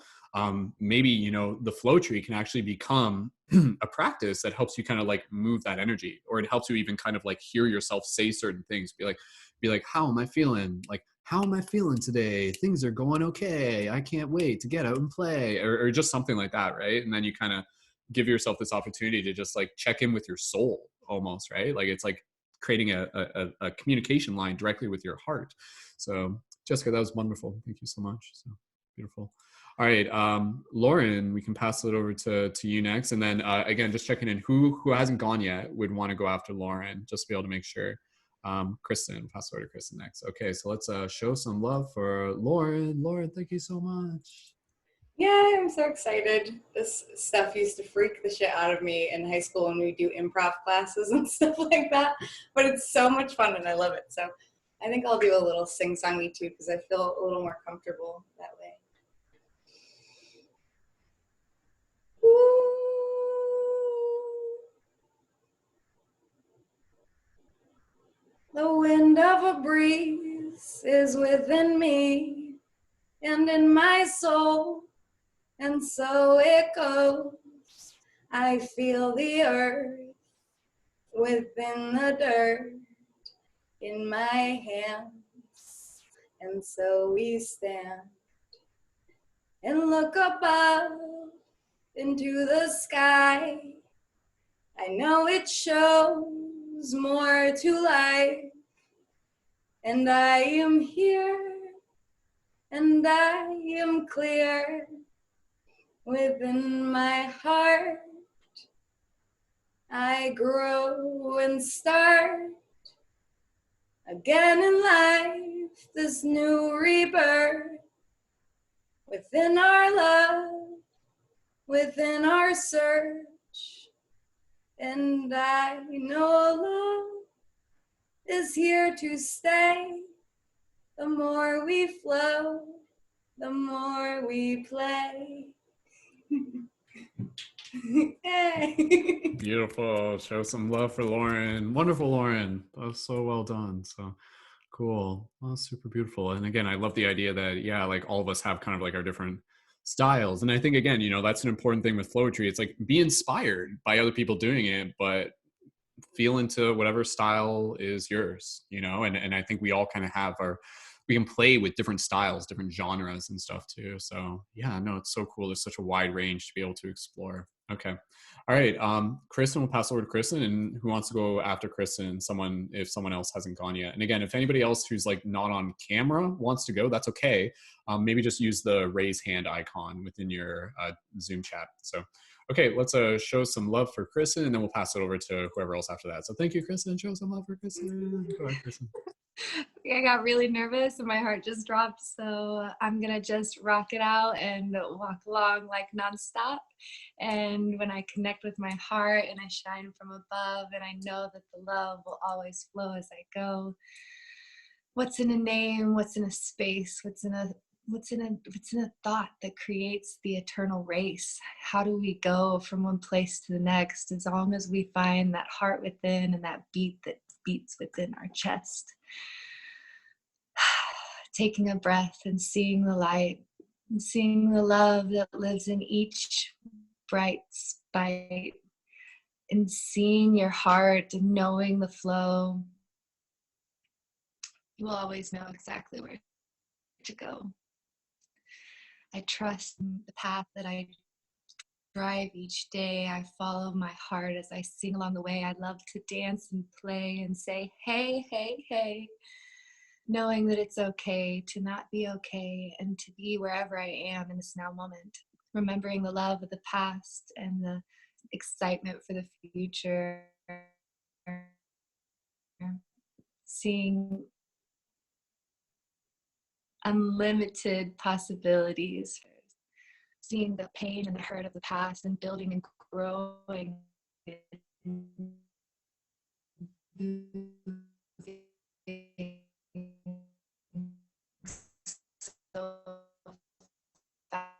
S1: maybe, the Flowetry can actually become a practice that helps you kind of like move that energy, or it helps you even kind of like hear yourself say certain things, be like, how am I feeling? Like, how am I feeling today? Things are going okay. I can't wait to get out and play, or just something like that, right? And then you kind of give yourself this opportunity to just like check in with your soul almost, right? Like it's like creating a communication line directly with your heart. So Jessica, that was wonderful. Thank you so much. So beautiful. All right, Lauren, we can pass it over to you next. And then again, just checking in, who hasn't gone yet would want to go after Lauren, just to be able to make sure. Kristen, pass over to Kristen next. Okay, so let's show some love for Lauren. Lauren, thank you so much.
S12: Yeah, I'm so excited. This stuff used to freak the shit out of me in high school when we do improv classes and stuff like that, but it's so much fun and I love it. So I think I'll do a little sing-songy too, because I feel a little more comfortable that way. The wind of a breeze is within me and in my soul, and so it goes. I feel the earth within the dirt in my hands, and so we stand and look above into the sky. I know it shows more to life, and I am here, and I am clear within my heart. I grow and start again in life, this new rebirth within our love, within our search. And I know love is here to stay. The more we flow, the more we play. Yay.
S1: Beautiful. Show some love for Lauren. Wonderful, Lauren. That was so well done. So cool. Well, super beautiful. And again, I love the idea that, yeah, like all of us have kind of like our different styles. And I think, again, that's an important thing with Flowetry. It's like be inspired by other people doing it, but feel into whatever style is yours, and I think we all kind of we can play with different styles, different genres and stuff too. So yeah, no, it's so cool. There's such a wide range to be able to explore. Okay. All right. Kristen, we'll pass over to Kristen, and who wants to go after Kristen? If someone else hasn't gone yet. And again, if anybody else who's like not on camera wants to go, that's okay. Maybe just use the raise hand icon within your Zoom chat. So, okay, let's show some love for Kristen, and then we'll pass it over to whoever else after that. So thank you, Kristen. Show some love for Kristen. Go ahead, Kristen.
S13: I got really nervous and my heart just dropped, so I'm gonna just rock it out and walk along like nonstop. And when I connect with my heart and I shine from above, and I know that the love will always flow as I go. What's in a name? What's in a space? What's in a thought that creates the eternal race? How do we go from one place to the next as long as we find that heart within and that beat that beats within our chest? Taking a breath and seeing the light and seeing the love that lives in each bright spite in seeing your heart and knowing the flow, you will always know exactly where to go. I trust in the path that I drive each day. I follow my heart as I sing along the way. I love to dance and play and say, hey, hey, hey, knowing that it's okay to not be okay and to be wherever I am in this now moment. Remembering the love of the past and the excitement for the future. Seeing unlimited possibilities. Seeing the pain and the hurt of the past and building and growing. So fast,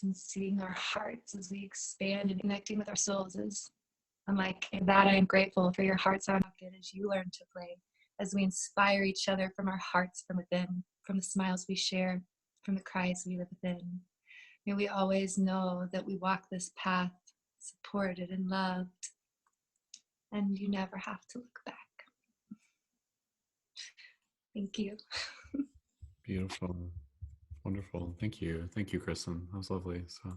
S13: and seeing our hearts as we expand and connecting with our souls is unlike. And that I am grateful for your heart sound as you learn to play, as we inspire each other from our hearts from within, from the smiles we share, from the cries we live within. May we always know that we walk this path supported and loved, and you never have to look back. Thank you.
S1: Beautiful. Wonderful. Thank you. Thank you, Kristen. That was lovely. So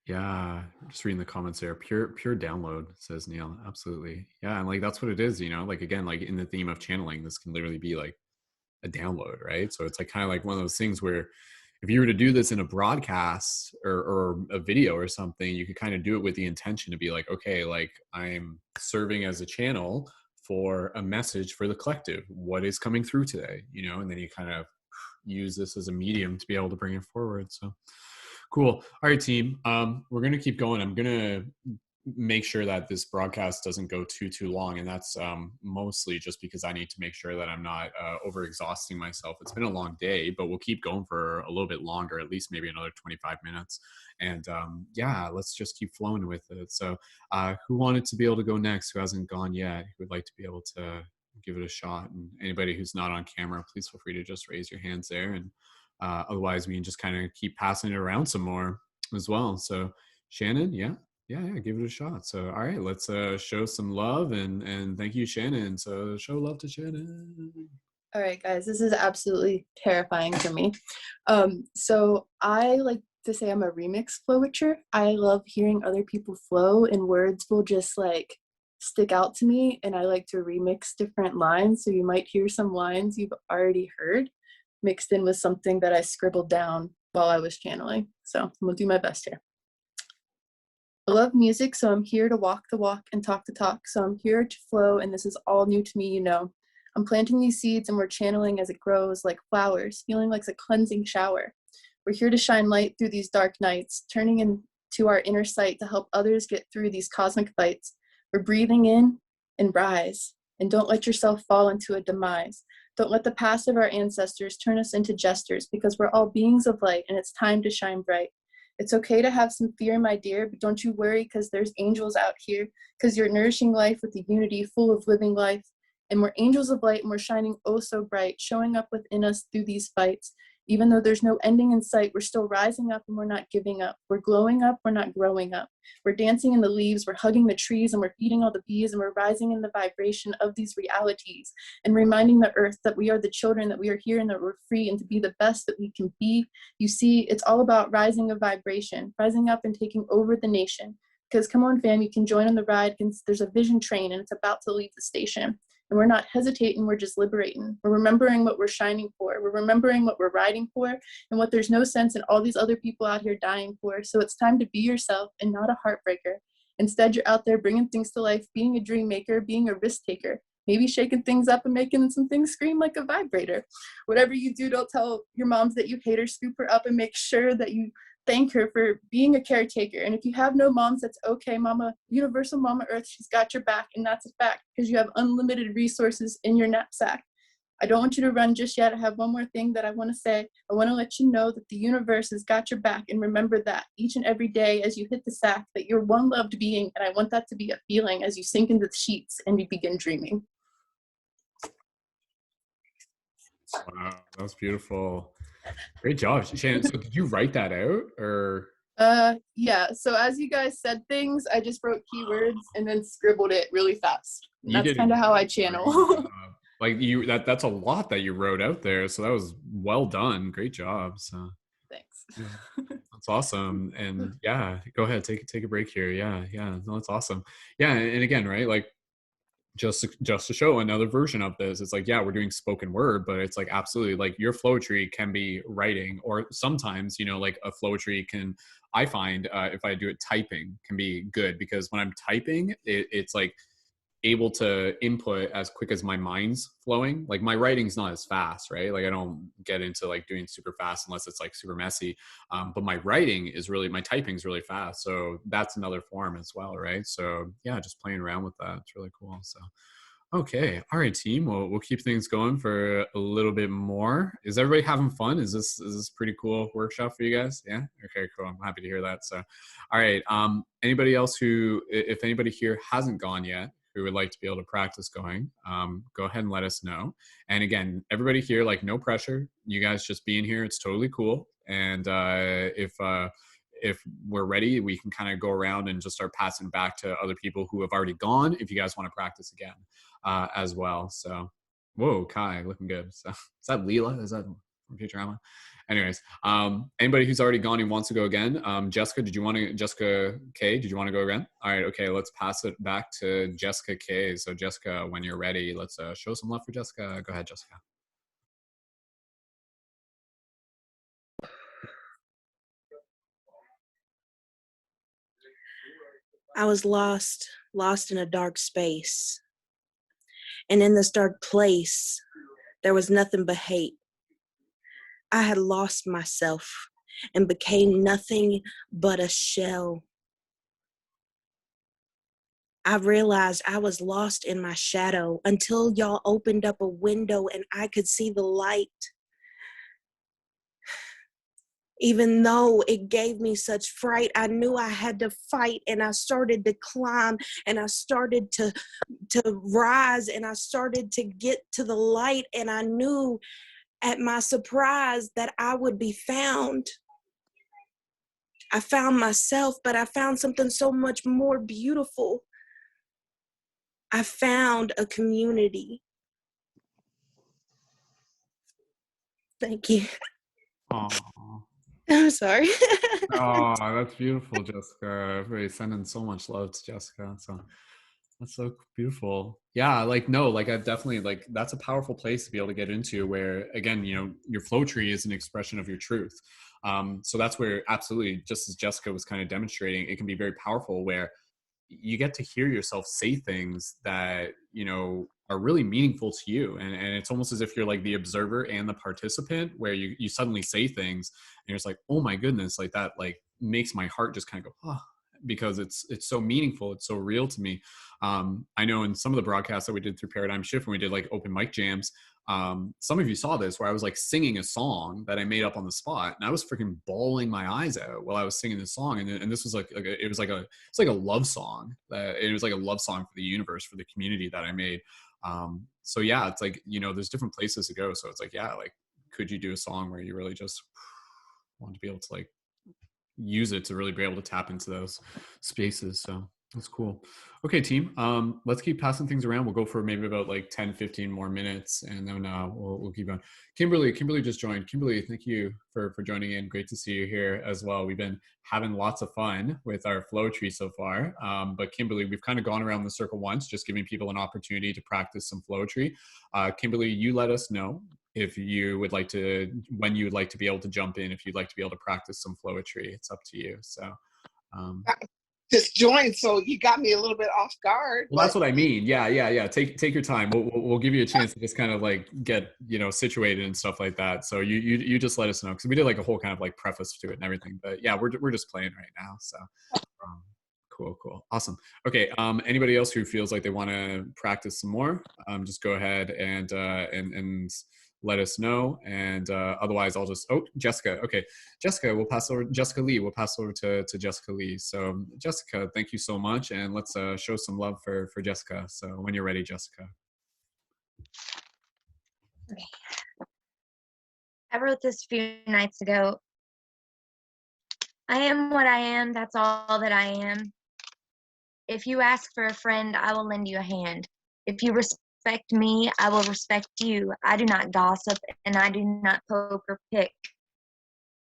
S1: yeah, just reading the comments there. Pure download, says Neil. Absolutely. Yeah, and like that's what it is, you know, like again, like in the theme of channeling, this can literally be like a download, right? So it's like kind of like one of those things where if you were to do this in a broadcast or a video or something, you could kind of do it with the intention to be like, okay, like I'm serving as a channel for a message for the collective. What is coming through today, you know? And then you kind of use this as a medium to be able to bring it forward. So cool. All right, team. We're going to keep going. I'm going to make sure that this broadcast doesn't go too long, and that's mostly just because I need to make sure that I'm not over exhausting myself. It's been a long day, but we'll keep going for a little bit longer, at least maybe another 25 minutes. And yeah, let's just keep flowing with it. So who wanted to be able to go next, who hasn't gone yet, who would like to be able to give it a shot? And anybody who's not on camera, please feel free to just raise your hands there, and otherwise we can just kind of keep passing it around some more as well. So Shannon, yeah, give it a shot. So all right, let's show some love, and thank you, Shannon. So show love to Shannon.
S14: All right, guys, this is absolutely terrifying for me. So I like to say I'm a remix flowetcher. I love hearing other people flow, and words will just like stick out to me, and I like to remix different lines. So you might hear some lines you've already heard mixed in with something that I scribbled down while I was channeling. So I'm gonna do my best here. I love music, so I'm here to walk the walk and talk the talk. So I'm here to flow, and this is all new to me, you know. I'm planting these seeds, and we're channeling as it grows like flowers, feeling like a cleansing shower. We're here to shine light through these dark nights, turning into our inner sight to help others get through these cosmic fights. We're breathing in and rise, and don't let yourself fall into a demise. Don't let the past of our ancestors turn us into jesters, because we're all beings of light, and it's time to shine bright. It's okay to have some fear, my dear, but don't you worry, because there's angels out here, because you're nourishing life with the unity full of living life. And we're angels of light, and we're shining oh so bright, showing up within us through these fights. Even though there's no ending in sight, we're still rising up, and we're not giving up. We're glowing up, we're not growing up. We're dancing in the leaves, we're hugging the trees, and we're feeding all the bees, and we're rising in the vibration of these realities, and reminding the earth that we are the children, that we are here, and that we're free, and to be the best that we can be. You see, it's all about rising a vibration, rising up and taking over the nation. Because come on, fam, you can join on the ride, because there's a vision train, and it's about to leave the station. And we're not hesitating, we're just liberating. We're remembering what we're shining for. We're remembering what we're riding for, and what there's no sense in all these other people out here dying for. So it's time to be yourself and not a heartbreaker. Instead, you're out there bringing things to life, being a dream maker, being a risk taker, maybe shaking things up and making some things scream like a vibrator. Whatever you do, don't tell your moms that you hate her. Scoop her up and make sure that you thank her for being a caretaker. And if you have no moms, that's okay. Mama, universal Mama Earth, she's got your back, and that's a fact, because you have unlimited resources in your knapsack. I don't want you to run just yet. I have one more thing that I want to say. I want to let you know that the universe has got your back, and remember that each and every day as you hit the sack, that you're one loved being, and I want that to be a feeling as you sink into the sheets and you begin dreaming.
S1: Wow, that was beautiful. Great job, Shannon. So did you write that out, or?
S14: Yeah, so as you guys said things, I just wrote keywords and then scribbled it really fast.
S1: You
S14: That's
S1: did
S14: kind of how I channel.
S1: like that's a lot that you wrote out there, so that was well done. Great job. So
S14: Thanks.
S1: yeah, that's awesome. And yeah, go ahead, take a break here. Yeah, no, that's awesome. Yeah, and again, right, like just to show another version of this, it's like, yeah, we're doing spoken word, but it's like absolutely like your Flowetry can be writing, or sometimes, you know, like a Flowetry can, I find if I do it typing, can be good, because when I'm typing it's like able to input as quick as my mind's flowing. Like my writing's not as fast, right? Like I don't get into like doing super fast unless it's like super messy. But my writing is really, my typing's really fast. So that's another form as well, right? So yeah, just playing around with that. It's really cool. So okay, all right, team. Well, we'll keep things going for a little bit more. Is everybody having fun? Is this pretty cool workshop for you guys? Yeah. Okay, cool. I'm happy to hear that. So, all right. Anybody else who, if anybody here hasn't gone yet, who would like to be able to practice going, go ahead and let us know. And again, everybody here, like no pressure. You guys just being here, it's totally cool. And if we're ready, we can kind of go around and just start passing back to other people who have already gone, if you guys want to practice again as well. So, whoa, Kai, looking good. So, is that Leela? Is that from Futurama? Anyways, anybody who's already gone who wants to go again, Jessica K, did you want to go again? All right, okay, let's pass it back to Jessica K. So Jessica, when you're ready, let's show some love for Jessica. Go ahead, Jessica.
S3: I was lost in a dark space. And in this dark place, there was nothing but hate. I had lost myself and became nothing but a shell. I realized I was lost in my shadow until y'all opened up a window and I could see the light. Even though it gave me such fright, I knew I had to fight, and I started to climb, and I started to rise, and I started to get to the light, and I knew at my surprise that I would be found. I found myself, but I found something so much more beautiful. I found a community. Thank you.
S1: Aww.
S3: I'm sorry.
S1: Oh, that's beautiful, Jessica. Everybody sending so much love to Jessica. So that's so beautiful. Yeah, like no, like I definitely like that's a powerful place to be able to get into, where again, you know, your Flowetry is an expression of your truth. So that's where absolutely, just as Jessica was kind of demonstrating, it can be very powerful, where you get to hear yourself say things that, you know, are really meaningful to you, and it's almost as if you're like the observer and the participant, where you suddenly say things and you're just like, oh my goodness, like that like makes my heart just kind of go, oh, because it's so meaningful, it's so real to me. I know in some of the broadcasts that we did through Paradigm Shift, when we did like open mic jams, some of you saw this, where I was like singing a song that I made up on the spot, and I was freaking bawling my eyes out while I was singing this song. And this was it's like a love song. It was like a love song for the universe, for the community that I made. So yeah, it's like, you know, there's different places to go. So it's like, yeah, like, could you do a song where you really just want to be able to like use it to really be able to tap into those spaces? So that's cool. Okay, team, let's keep passing things around. We'll go for maybe about like 10, 15 more minutes, and then we'll keep going. Kimberly just joined. Kimberly, thank you for joining in. Great to see you here as well. We've been having lots of fun with our Flowetry so far. But Kimberly, we've kind of gone around the circle once, just giving people an opportunity to practice some Flowetry. Kimberly, you let us know if you would like to, when you would like to be able to jump in, if you'd like to be able to practice some Flowetry. It's up to you. So
S15: just joined, so you got me a little bit off guard.
S1: Well, that's what I mean. Yeah. Take your time. We'll give you a chance to just kind of like get, you know, situated and stuff like that. So you just let us know, because we did like a whole kind of like preface to it and everything. But yeah, we're just playing right now. So cool, awesome. Okay. Anybody else who feels like they want to practice some more, just go ahead and let us know. And otherwise, I'll just, Jessica. Okay, Jessica, Jessica Lee, we'll pass over to Jessica Lee. So Jessica, thank you so much. And let's show some love for Jessica. So when you're ready, Jessica.
S16: Okay. I wrote this a few nights ago. I am what I am, that's all that I am. If you ask for a friend, I will lend you a hand. If you respect me, I will respect you. I do not gossip, and I do not poke or pick.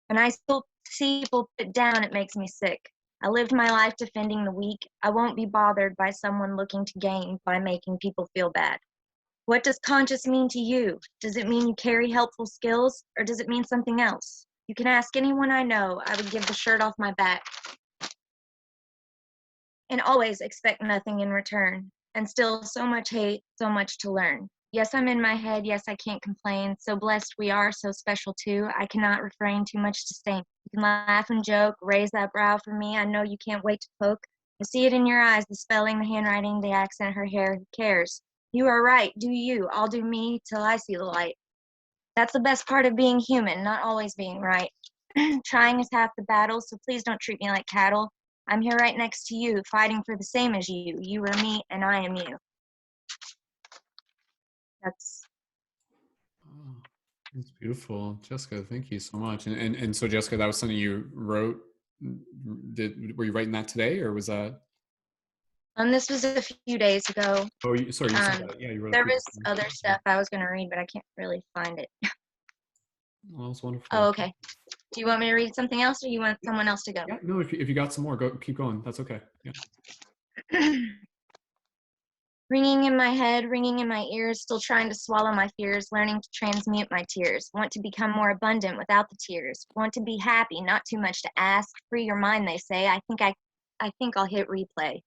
S16: When I still see people put down, it makes me sick. I lived my life defending the weak. I won't be bothered by someone looking to gain by making people feel bad. What does conscious mean to you? Does it mean you carry helpful skills, or does it mean something else? You can ask anyone I know. I would give the shirt off my back. And always expect nothing in return. And still so much hate, so much to learn. Yes, I'm in my head. Yes, I can't complain. So blessed we are, so special too. I cannot refrain too much to say. You can laugh and joke, raise that brow for me. I know you can't wait to poke. I see it in your eyes, the spelling, the handwriting, the accent, her hair. Who cares? You are right. Do you. I'll do me till I see the light. That's the best part of being human, not always being right. Trying is half the battle, so please don't treat me like cattle. I'm here right next to you, fighting for the same as you. You are me, and I am you. That's
S1: That's beautiful, Jessica. Thank you so much. And so, Jessica, that was something you wrote. Were you writing that today, or was that?
S16: This was a few days ago.
S1: Oh, sorry, you said that. Yeah, you wrote.
S16: There was other stuff I was going to read, but I can't really find it.
S1: Well, that's wonderful.
S16: Oh, okay. Do you want me to read something else, or you want someone else to go?
S1: Yeah, no. If you got some more, keep going. That's okay. Yeah.
S16: Ringing in my head, ringing in my ears, still trying to swallow my fears, learning to transmute my tears. Want to become more abundant without the tears. Want to be happy, not too much to ask. Free your mind, they say. I think I'll hit replay.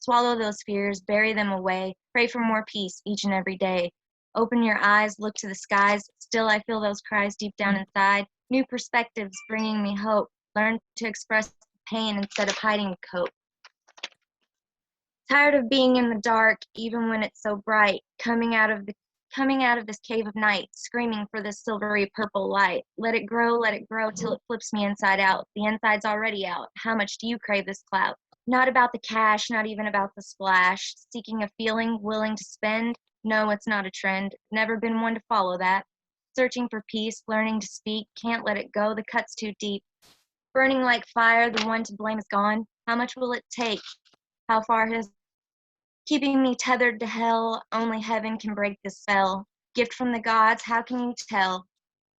S16: Swallow those fears, bury them away. Pray for more peace each and every day. Open your eyes, look to the skies. Still I feel those cries deep down inside. New perspectives bringing me hope. Learn to express pain instead of hiding the cope. Tired of being in the dark, even when it's so bright, coming out of this cave of night, screaming for this silvery purple light. Let it grow till it flips me inside out. The inside's already out. How much do you crave this clout? Not about the cash, not even about the splash. Seeking a feeling, willing to spend? No, it's not a trend. Never been one to follow that. Searching for peace, learning to speak, can't let it go, the cut's too deep. Burning like fire, the one to blame is gone. How much will it take? How far has keeping me tethered to hell? Only heaven can break this spell. Gift from the gods, how can you tell?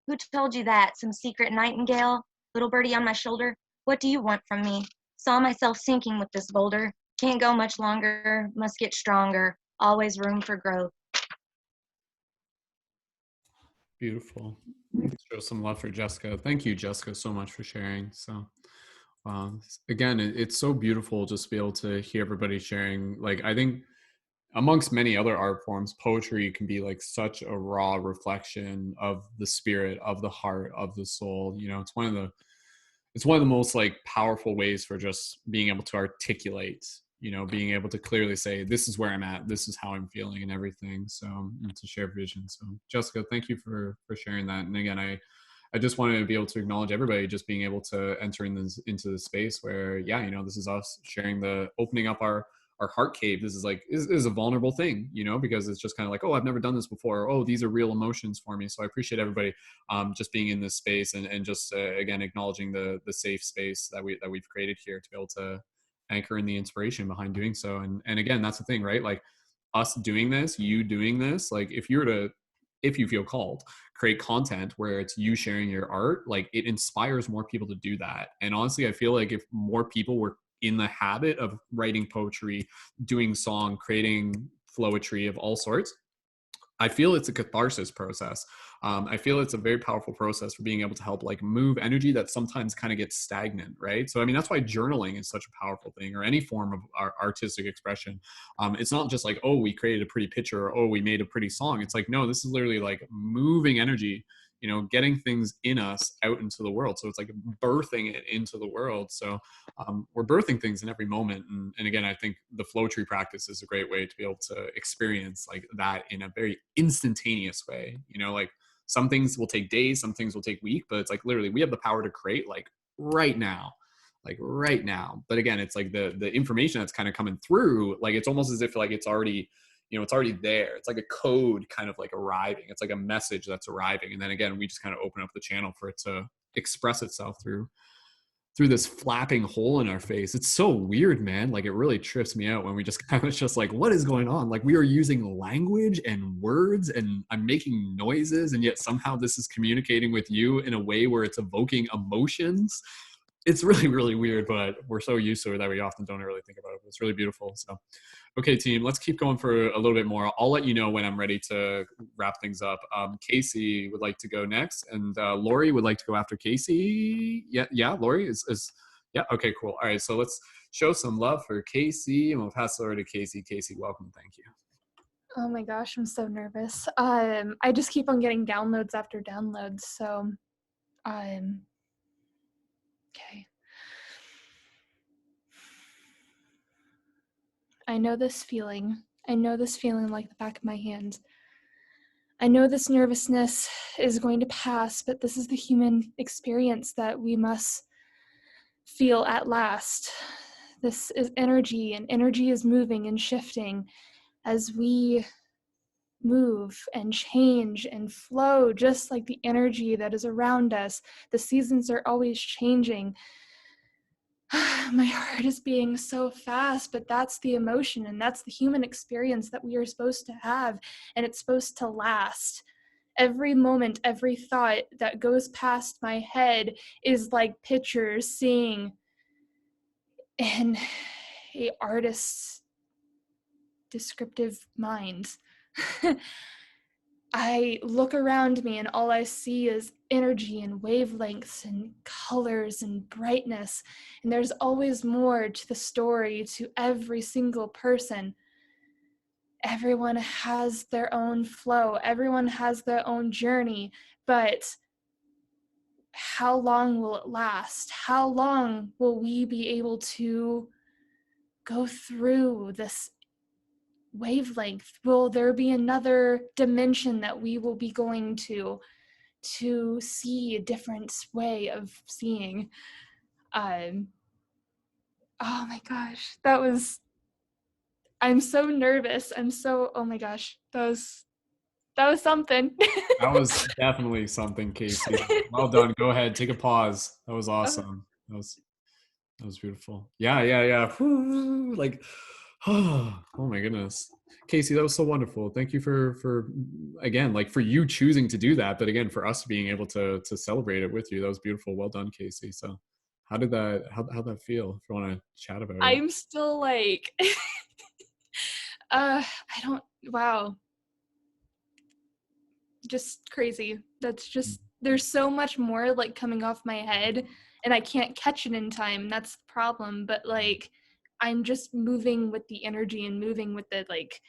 S16: Who told you that? Some secret nightingale? Little birdie on my shoulder? What do you want from me? Saw myself sinking with this boulder. Can't go much longer, must get stronger. Always room for growth.
S1: Beautiful. Let's show some love for Jessica. Thank you, Jessica, so much for sharing. So again, it's so beautiful just to be able to hear everybody sharing. Like, I think amongst many other art forms, poetry can be like such a raw reflection of the spirit, of the heart, of the soul. You know, it's one of the most like powerful ways for just being able to articulate, you know, being able to clearly say, this is where I'm at, this is how I'm feeling and everything. So, and to share vision. So Jessica, thank you for sharing that. And again, I just wanted to be able to acknowledge everybody just being able to enter into the space where, yeah, you know, this is us sharing opening up our heart cave. This is a vulnerable thing, you know, because it's just kind of like, oh, I've never done this before. Oh, these are real emotions for me. So I appreciate everybody just being in this space and just again, acknowledging the safe space that we've created here to be able to anchor in the inspiration behind doing so. And again, that's the thing, right? Like us doing this, you doing this, like if you feel called, create content where it's you sharing your art, like it inspires more people to do that. And honestly, I feel like if more people were in the habit of writing poetry, doing song, creating flowetry of all sorts, I feel it's a catharsis process. I feel it's a very powerful process for being able to help like move energy that sometimes kind of gets stagnant, right? So, I mean, that's why journaling is such a powerful thing, or any form of artistic expression. It's not just like, oh, we created a pretty picture, or oh, we made a pretty song. It's like, no, this is literally like moving energy, you know, getting things in us out into the world. So it's like birthing it into the world. So we're birthing things in every moment. And again, I think the Flowetry practice is a great way to be able to experience like that in a very instantaneous way. You know, like some things will take days, some things will take weeks, but it's like literally we have the power to create like right now. But again, it's like the information that's kind of coming through, like it's almost as if like it's already, you know, it's already there. It's like a code kind of like arriving. It's like a message that's arriving. And then again, we just kind of open up the channel for it to express itself through through this flapping hole in our face. It's so weird, man. Like, it really trips me out when we just kind of just like, what is going on? Like, we are using language and words, and I'm making noises, and yet somehow this is communicating with you in a way where it's evoking emotions. It's really, really weird, but we're so used to it that we often don't really think about it. It's really beautiful. So, okay, team, let's keep going for a little bit more. I'll let you know when I'm ready to wrap things up. Casey would like to go next, and Lori would like to go after Casey. Yeah, Lori is yeah. Okay, cool. All right, so let's show some love for Casey, and we'll pass it over to Casey. Casey, welcome. Thank you.
S17: Oh my gosh, I'm so nervous. I just keep on getting downloads after downloads, so okay. I know this feeling. I know this feeling like the back of my hand. I know this nervousness is going to pass, but this is the human experience that we must feel at last. This is energy, and energy is moving and shifting as we move and change and flow, just like the energy that is around us. The seasons are always changing. My heart is beating so fast, but that's the emotion, and that's the human experience that we are supposed to have, and it's supposed to last. Every moment, every thought that goes past my head is like pictures seeing in a artist's descriptive mind. I look around me and all I see is energy and wavelengths and colors and brightness. And there's always more to the story, to every single person. Everyone has their own flow. Everyone has their own journey. But how long will it last? How long will we be able to go through this wavelength? Will there be another dimension that we will be going to see a different way of seeing? Oh my gosh, I'm so nervous. Oh my gosh, that was something.
S1: That was definitely something, Casey. Well done. Go ahead, take a pause. That was awesome. That was beautiful. Yeah. Whew, like, oh my goodness, Casey, that was so wonderful. Thank you for again, like, for you choosing to do that, but again, for us being able to celebrate it with you. That was beautiful. Well done, Casey. So, how'd that feel? If you want to chat about it.
S17: I'm still like, wow. Just crazy. That's just, there's so much more like coming off my head, and I can't catch it in time. That's the problem. But like, I'm just moving with the energy and moving with the like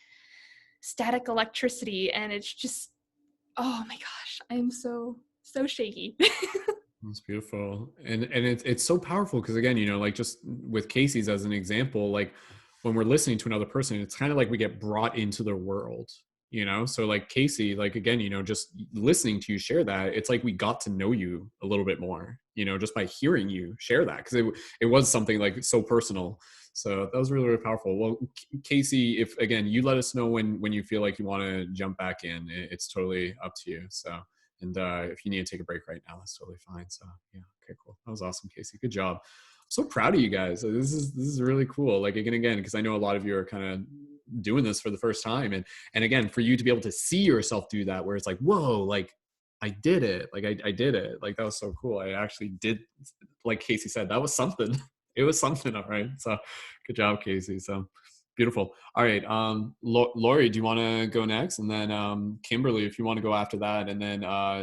S17: static electricity, and it's just, oh my gosh, I'm so shaky.
S1: That's beautiful. And it's so powerful because, again, like, just with Casey's as an example, like, when we're listening to another person, it's kind of like we get brought into their world, so like Casey, like, again, just listening to you share that, it's like we got to know you a little bit more, just by hearing you share that, because it was something like so personal. So that was really, really powerful. Well, Casey, if again you let us know when you feel like you want to jump back in, it's totally up to you. So, and if you need to take a break right now, that's totally fine. So yeah, okay, cool. That was awesome, Casey. Good job. I'm so proud of you guys. This is really cool. Like, again, because I know a lot of you are kind of doing this for the first time, and again, for you to be able to see yourself do that, where it's like, whoa, like, I did it. Like, I did it. Like, that was so cool. I actually did, like Casey said, that was something. It was something. All right. So good job, Casey. So beautiful. All right. Lori, do you want to go next? And then Kimberly, if you want to go after that. And then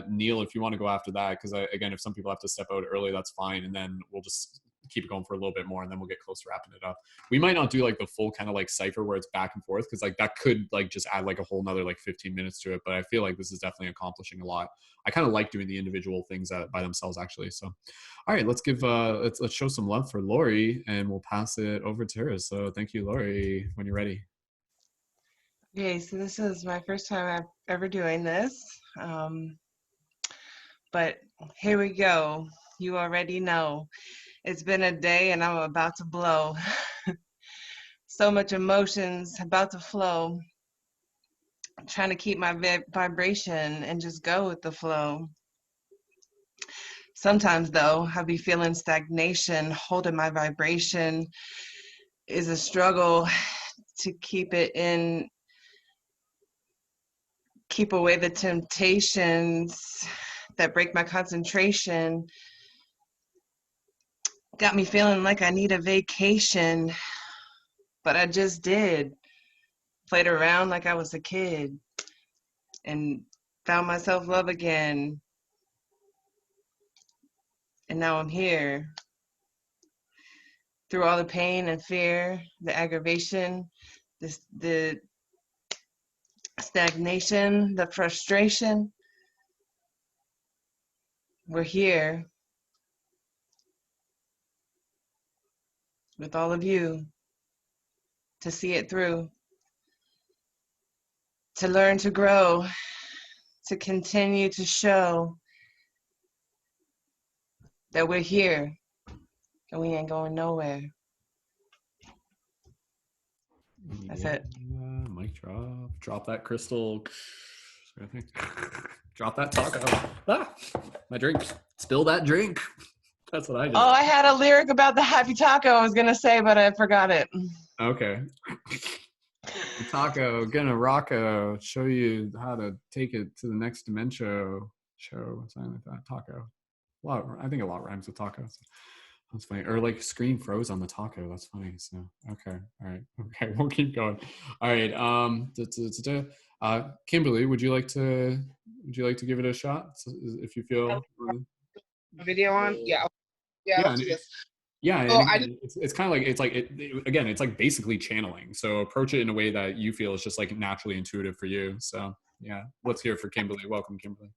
S1: Neil, if you want to go after that, because again, if some people have to step out early, that's fine. And then we'll just keep it going for a little bit more, and then we'll get close to wrapping it up. We might not do like the full kind of like cipher where it's back and forth, because like that could like just add like a whole nother like 15 minutes to it. But I feel like this is definitely accomplishing a lot. I kind of like doing the individual things by themselves, actually. So, all right, let's give let's show some love for Lori, and we'll pass it over to her. So thank you, Lori, when you're ready.
S18: Okay, so this is my first time ever doing this, but here we go. You already know. It's been a day and I'm about to blow. So much emotions about to flow. I'm trying to keep my vibration and just go with the flow. Sometimes though, I be feeling stagnation, holding my vibration is a struggle to keep it in, keep away the temptations that break my concentration. Got me feeling like I need a vacation, but I just did. Played around like I was a kid and found myself love again. And now I'm here. Through all the pain and fear, the aggravation, the stagnation, the frustration, we're here with all of you to see it through, to learn to grow, to continue to show that we're here and we ain't going nowhere. That's it.
S1: Mic drop. Drop that crystal. Drop that taco. Ah, my drink. Spill that drink. That's what I did.
S18: Oh, I had a lyric about the happy taco I was gonna say, but I forgot it.
S1: Okay. Taco, gonna rocko, show you how to take it to the next dimension. Show something like that. Taco. I think a lot rhymes with taco. So that's funny. Or like screen froze on the taco. That's funny. So okay, all right, okay, we'll keep going. All right. Kimberly, would you like to give it a shot if you feel?
S15: Video on? Yeah. Let's do this.
S1: Yeah,
S15: Oh,
S1: it's kind of like it's like basically channeling. So approach it in a way that you feel is just like naturally intuitive for you. So yeah, let's hear it for Kimberly. Welcome, Kimberly.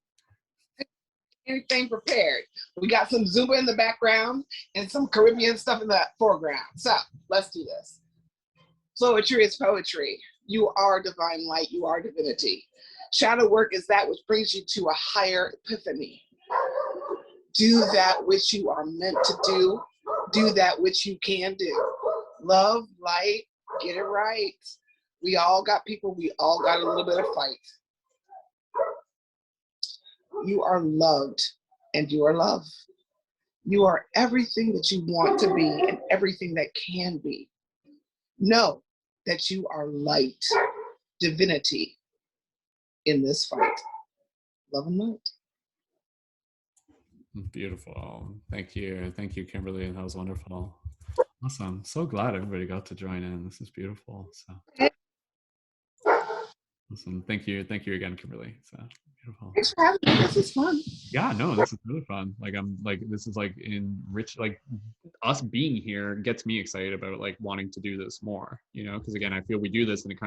S15: Anything prepared. We got some Zumba in the background and some Caribbean stuff in the foreground. So let's do this. Flowetry is poetry. You are divine light. You are divinity. Shadow work is that which brings you to a higher epiphany. Do that which you are meant to do. Do that which you can do. Love, light, get it right. We all got people, we all got a little bit of fight. You are loved and you are love. You are everything that you want to be and everything that can be. Know that you are light, divinity in this fight. Love and light.
S1: Beautiful. Thank you, Kimberly. That was wonderful. Awesome. So glad everybody got to join in. This is beautiful. So awesome. Thank you again, Kimberly. So beautiful.
S15: Thanks for having me. This is fun.
S1: Yeah, no, this is really fun. Like this is like enrich, like us being here gets me excited about like wanting to do this more, because again, I feel we do this and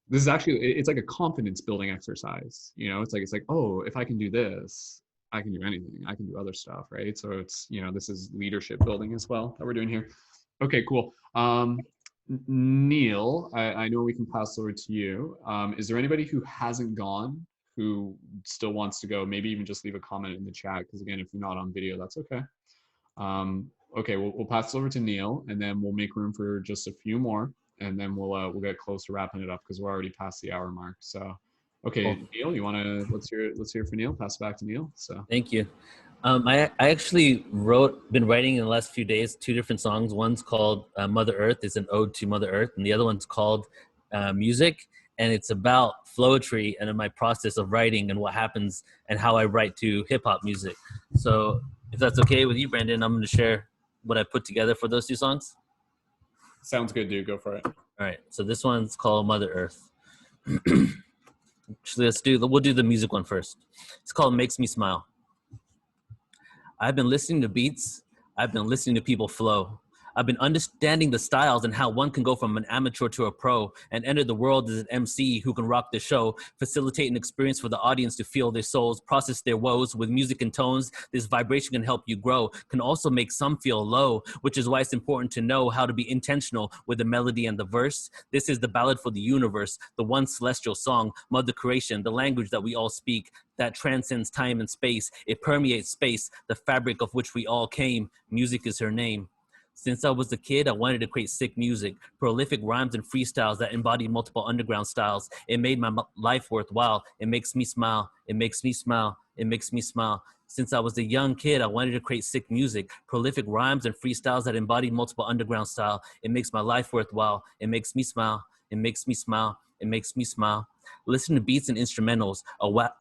S1: this is actually, it's like a confidence building exercise. It's like, oh, if I can do this, I can do anything. I can do other stuff, right? So it's, this is leadership building as well that we're doing here. Okay, cool. Neil, I know we can pass over to you. Is there anybody who hasn't gone, who still wants to go? Maybe even just leave a comment in the chat, because again, if you're not on video, that's okay. Okay, we'll pass it over to Neil, and then we'll make room for just a few more, and then we'll get close to wrapping it up because we're already past the hour mark. So. Okay, cool. Neil, you want to let's hear for Neil. Pass it back to Neil. So
S7: thank you. I actually been writing in the last few days 2 different songs. One's called Mother Earth. It's an ode to Mother Earth, and the other one's called Music, and it's about Flowetry and in my process of writing and what happens and how I write to hip hop music. So if that's okay with you, Brendon, I'm going to share what I put together for those 2 songs.
S1: Sounds good, dude. Go for it.
S7: All right. So this one's called Mother Earth. Actually, we'll do the music one first. It's called Makes Me Smile. I've been listening to beats. I've been listening to people flow. I've been understanding the styles and how one can go from an amateur to a pro and enter the world as an MC who can rock the show, facilitate an experience for the audience to feel their souls, process their woes with music and tones. This vibration can help you grow, can also make some feel low, which is why it's important to know how to be intentional with the melody and the verse. This is the ballad for the universe, the one celestial song, Mother Creation, the language that we all speak, that transcends time and space. It permeates space, the fabric of which we all came. Music is her name. Since I was a kid, I wanted to create sick music, prolific rhymes and freestyles that embody multiple underground styles. It made my life worthwhile. It makes me smile. It makes me smile. It makes me smile. Since I was a young kid, I wanted to create sick music, prolific rhymes and freestyles that embody multiple underground style. It makes my life worthwhile. It makes me smile. It makes me smile. It makes me smile. Listen to beats and instrumentals,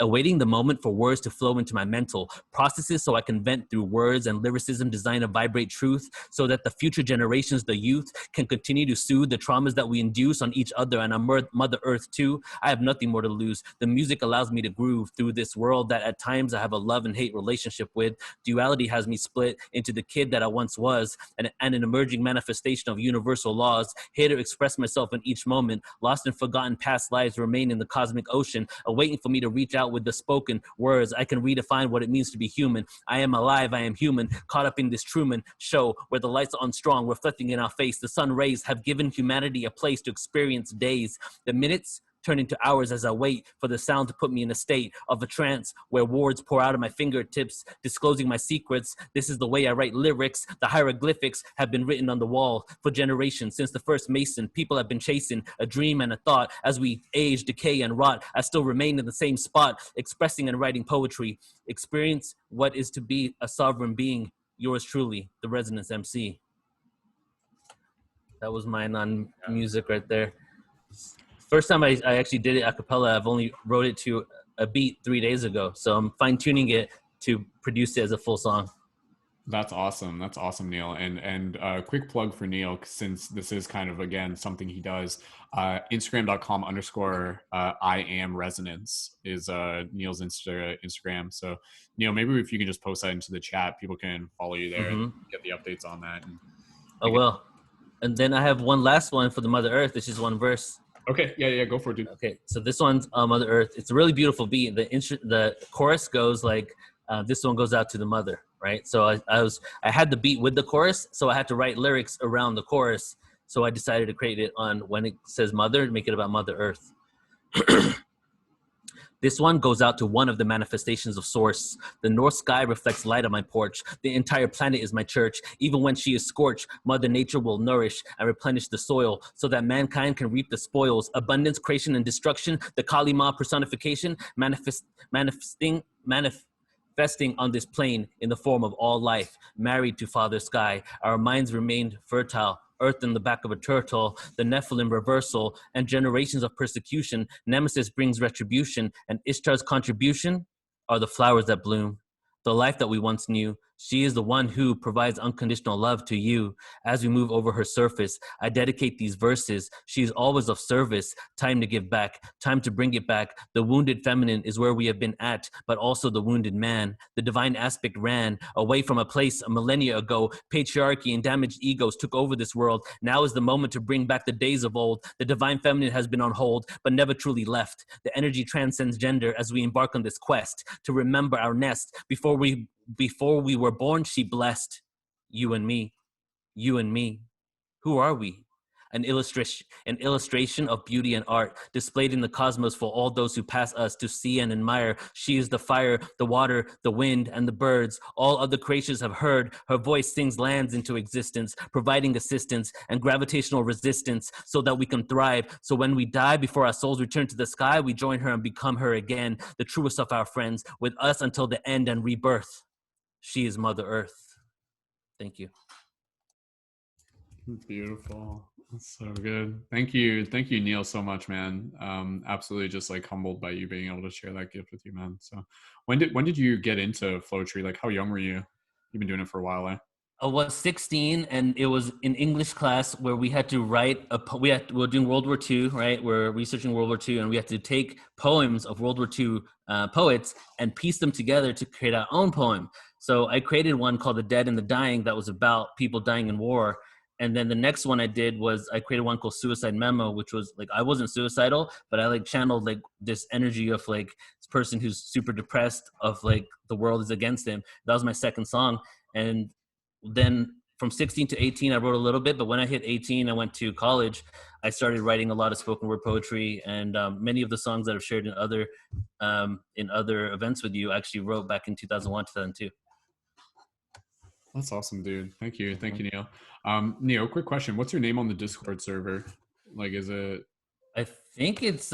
S7: awaiting the moment for words to flow into my mental processes so I can vent through words and lyricism designed to vibrate truth so that the future generations, the youth, can continue to soothe the traumas that we induce on each other and on Mother Earth too. I have nothing more to lose. The music allows me to groove through this world that at times I have a love and hate relationship with. Duality has me split into the kid that I once was and an emerging manifestation of universal laws, here to express myself in each moment. Lost and forgotten past lives remain in the cosmic ocean, awaiting for me to reach out with the spoken words. I can redefine what it means to be human. I am alive, I am human, caught up in this Truman show where the lights are on strong, reflecting in our face. The sun rays have given humanity a place to experience days. The minutes turn into hours as I wait for the sound to put me in a state of a trance where words pour out of my fingertips, disclosing my secrets. This is the way I write lyrics. The hieroglyphics have been written on the wall for generations. Since the first Mason, people have been chasing a dream and a thought. As we age, decay, and rot, I still remain in the same spot, expressing and writing poetry. Experience what is to be a sovereign being. Yours truly, the Resonance MC. That was mine on music right there. First time I actually did it a cappella. I've only wrote it to a beat 3 days ago. So I'm fine tuning it to produce it as a full song.
S1: That's awesome. That's awesome, Neil. And quick plug for Neil, since this is kind of, again, something he does. Instagram.com/I am resonance is Neil's Instagram. So Neil, maybe if you can just post that into the chat, people can follow you there and get the updates on that.
S7: Oh, well. And then I have one last one for the Mother Earth. It's just one verse.
S1: Okay, yeah, go for it, dude.
S7: Okay, so this one's Mother Earth. It's a really beautiful beat. The chorus goes like, this one goes out to the mother, right? So I had the beat with the chorus, so I had to write lyrics around the chorus. So I decided to create it on when it says mother, make it about Mother Earth. This one goes out to one of the manifestations of source. The north sky reflects light on my porch. The entire planet is my church. Even when she is scorched, Mother Nature will nourish and replenish the soil so that mankind can reap the spoils. Abundance, creation, and destruction, the Kali Ma personification, manifesting on this plane in the form of all life, married to Father Sky. Our minds remained fertile. Earth in the back of a turtle, the Nephilim reversal, and generations of persecution. Nemesis brings retribution, and Ishtar's contribution are the flowers that bloom. The life that we once knew. She is the one who provides unconditional love to you. As we move over her surface, I dedicate these verses. She is always of service. Time to give back. Time to bring it back. The wounded feminine is where we have been at, but also the wounded man. The divine aspect ran away from a place a millennia ago. Patriarchy and damaged egos took over this world. Now is the moment to bring back the days of old. The divine feminine has been on hold, but never truly left. The energy transcends gender as we embark on this quest to remember our nest. Before we were born, she blessed you and me. Who are we? An illustration of beauty and art displayed in the cosmos for all those who pass us to see and admire. She is the fire, the water, the wind, and the birds. All other creatures have heard. Her voice sings lands into existence, providing assistance and gravitational resistance so that we can thrive. So when we die, before our souls return to the sky, we join her and become her again, the truest of our friends, with us until the end and rebirth. She is Mother Earth. Thank you.
S1: Beautiful. That's so good. Thank you, Neil, so much, man. Absolutely, just like humbled by you being able to share that gift with you, man. So, when did you get into Flowetry? Like, how young were you? You've been doing it for a while, eh?
S7: I was 16, and it was in English class where we had to write we were doing World War II, right? We're researching World War II, and we had to take poems of World War II poets and piece them together to create our own poem. So I created one called "The Dead and the Dying" that was about people dying in war. And then the next one I did was I created one called "Suicide Memo," which was like, I wasn't suicidal, but I like channeled like this energy of like this person who's super depressed, of like the world is against him. That was my second song. And then from 16 to 18, I wrote a little bit, but when I hit 18, I went to college. I started writing a lot of spoken word poetry, and many of the songs that I've shared in other events with you, I actually wrote back in 2001, 2002.
S1: That's awesome, dude. Thank you, Neil. Neil, quick question: what's your name on the Discord server? Like, is it?
S7: I think it's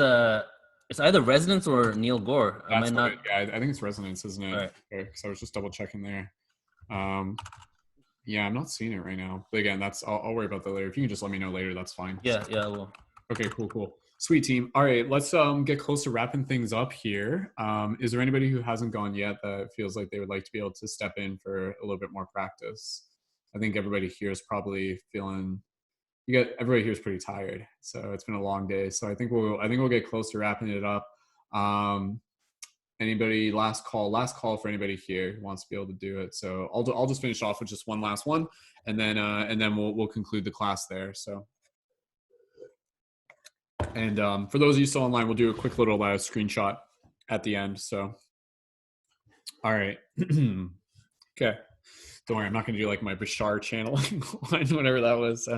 S7: It's either Resonance or Neil Gore. Am I
S1: That's
S7: not?
S1: yeah, I think it's Resonance, isn't it?
S7: All right.
S1: Because I was just double checking there. Yeah, I'm not seeing it right now. But again, I'll worry about that later. If you can just let me know later, that's fine.
S7: Yeah, I will.
S1: Okay, cool. Sweet team. All right, let's get close to wrapping things up here. Is there anybody who hasn't gone yet that feels like they would like to be able to step in for a little bit more practice? I think everybody here is probably feeling. Everybody here is pretty tired, so it's been a long day. So I think we'll get close to wrapping it up. Anybody last call for anybody here who wants to be able to do it. So I'll just finish off with just one last one, and then we'll conclude the class there. So. And for those of you still online, we'll do a quick little screenshot at the end. So, all right. Okay. Don't worry, I'm not going to do like my Bashar channel, whatever that was.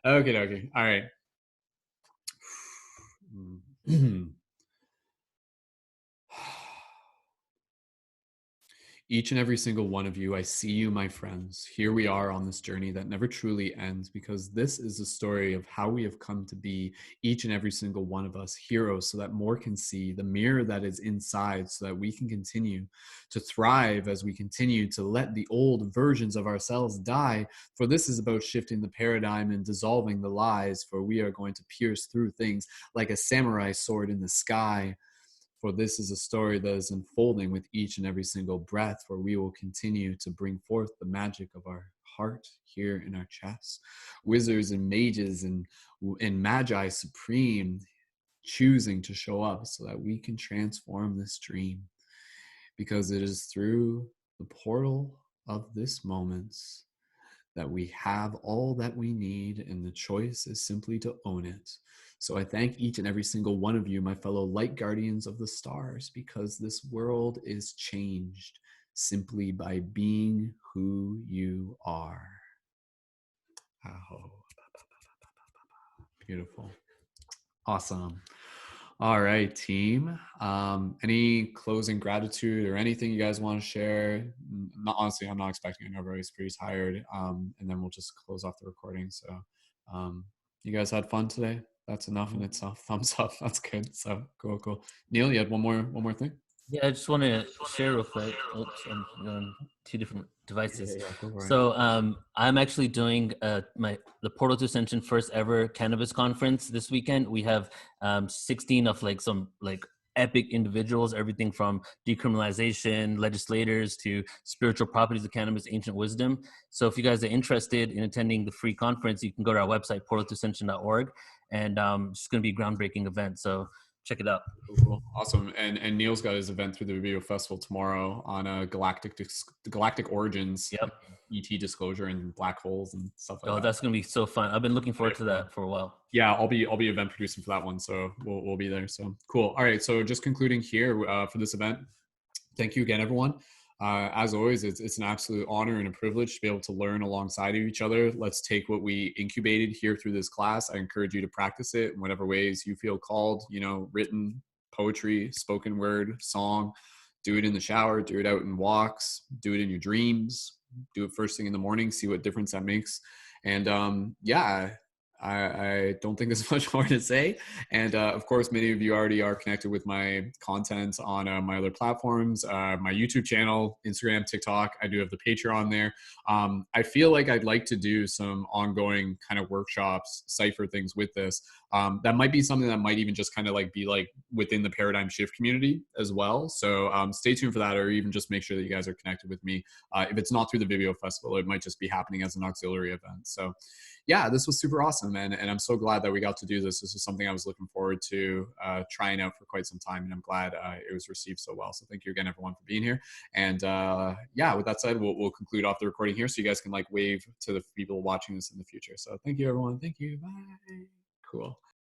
S1: Okay. All right. Each and every single one of you, I see you, my friends. Here we are on this journey that never truly ends, because this is the story of how we have come to be, each and every single one of us, heroes, so that more can see the mirror that is inside, so that we can continue to thrive as we continue to let the old versions of ourselves die. For this is about shifting the paradigm and dissolving the lies, for we are going to pierce through things like a samurai sword in the sky. For this is a story that is unfolding with each and every single breath, for we will continue to bring forth the magic of our heart here in our chests. Wizards and mages and magi supreme choosing to show up so that we can transform this dream. Because it is through the portal of this moment that we have all that we need, and the choice is simply to own it. So I thank each and every single one of you, my fellow light guardians of the stars, because this world is changed simply by being who you are. Oh, beautiful. Awesome. All right, team. Any closing gratitude or anything you guys want to share? Honestly, I'm not expecting it. Everybody's pretty tired. And then we'll just close off the recording. So you guys had fun today? That's enough in itself. Thumbs up. That's good. So cool. Neil, you had one more thing?
S7: Yeah, I just want to share real quick. Oops, I'm on two different devices.
S1: Yeah, go for it.
S7: So I'm actually doing the Portal to Ascension first ever cannabis conference this weekend. We have 16 of some epic individuals, everything from decriminalization legislators to spiritual properties of cannabis, ancient wisdom. So if you guys are interested in attending the free conference, you can go to our website, portaltoascension.org, and it's going to be a groundbreaking event. So check it out.
S1: Cool. Awesome. And Neil's got his event through the Vibeo Festival tomorrow on galactic origins.
S7: Yep.
S1: ET disclosure and black holes and stuff like that.
S7: Oh, that's gonna be so fun. I've been looking forward to that for a while.
S1: Yeah, I'll be event producing for that one, so we'll be there. So cool. All right. So just concluding here for this event. Thank you again, everyone. As always, it's an absolute honor and a privilege to be able to learn alongside of each other. Let's take what we incubated here through this class. I encourage you to practice it in whatever ways you feel called, written, poetry, spoken word, song. Do it in the shower, do it out in walks, do it in your dreams, do it first thing in the morning, see what difference that makes. And I don't think there's much more to say. And of course, many of you already are connected with my content on my other platforms, my YouTube channel, Instagram, TikTok. I do have the Patreon there. I feel like I'd like to do some ongoing kind of workshops, cipher things with this. That might be something that might even just kind of be within the paradigm shift community as well. So stay tuned for that, or even just make sure that you guys are connected with me. If it's not through the Vibeo Festival, it might just be happening as an auxiliary event. So yeah, this was super awesome. And I'm so glad that we got to do this. This is something I was looking forward to trying out for quite some time. And I'm glad it was received so well. So thank you again, everyone, for being here. And with that said, we'll conclude off the recording here so you guys can wave to the people watching this in the future. So thank you, everyone. Thank you. Bye. Cool.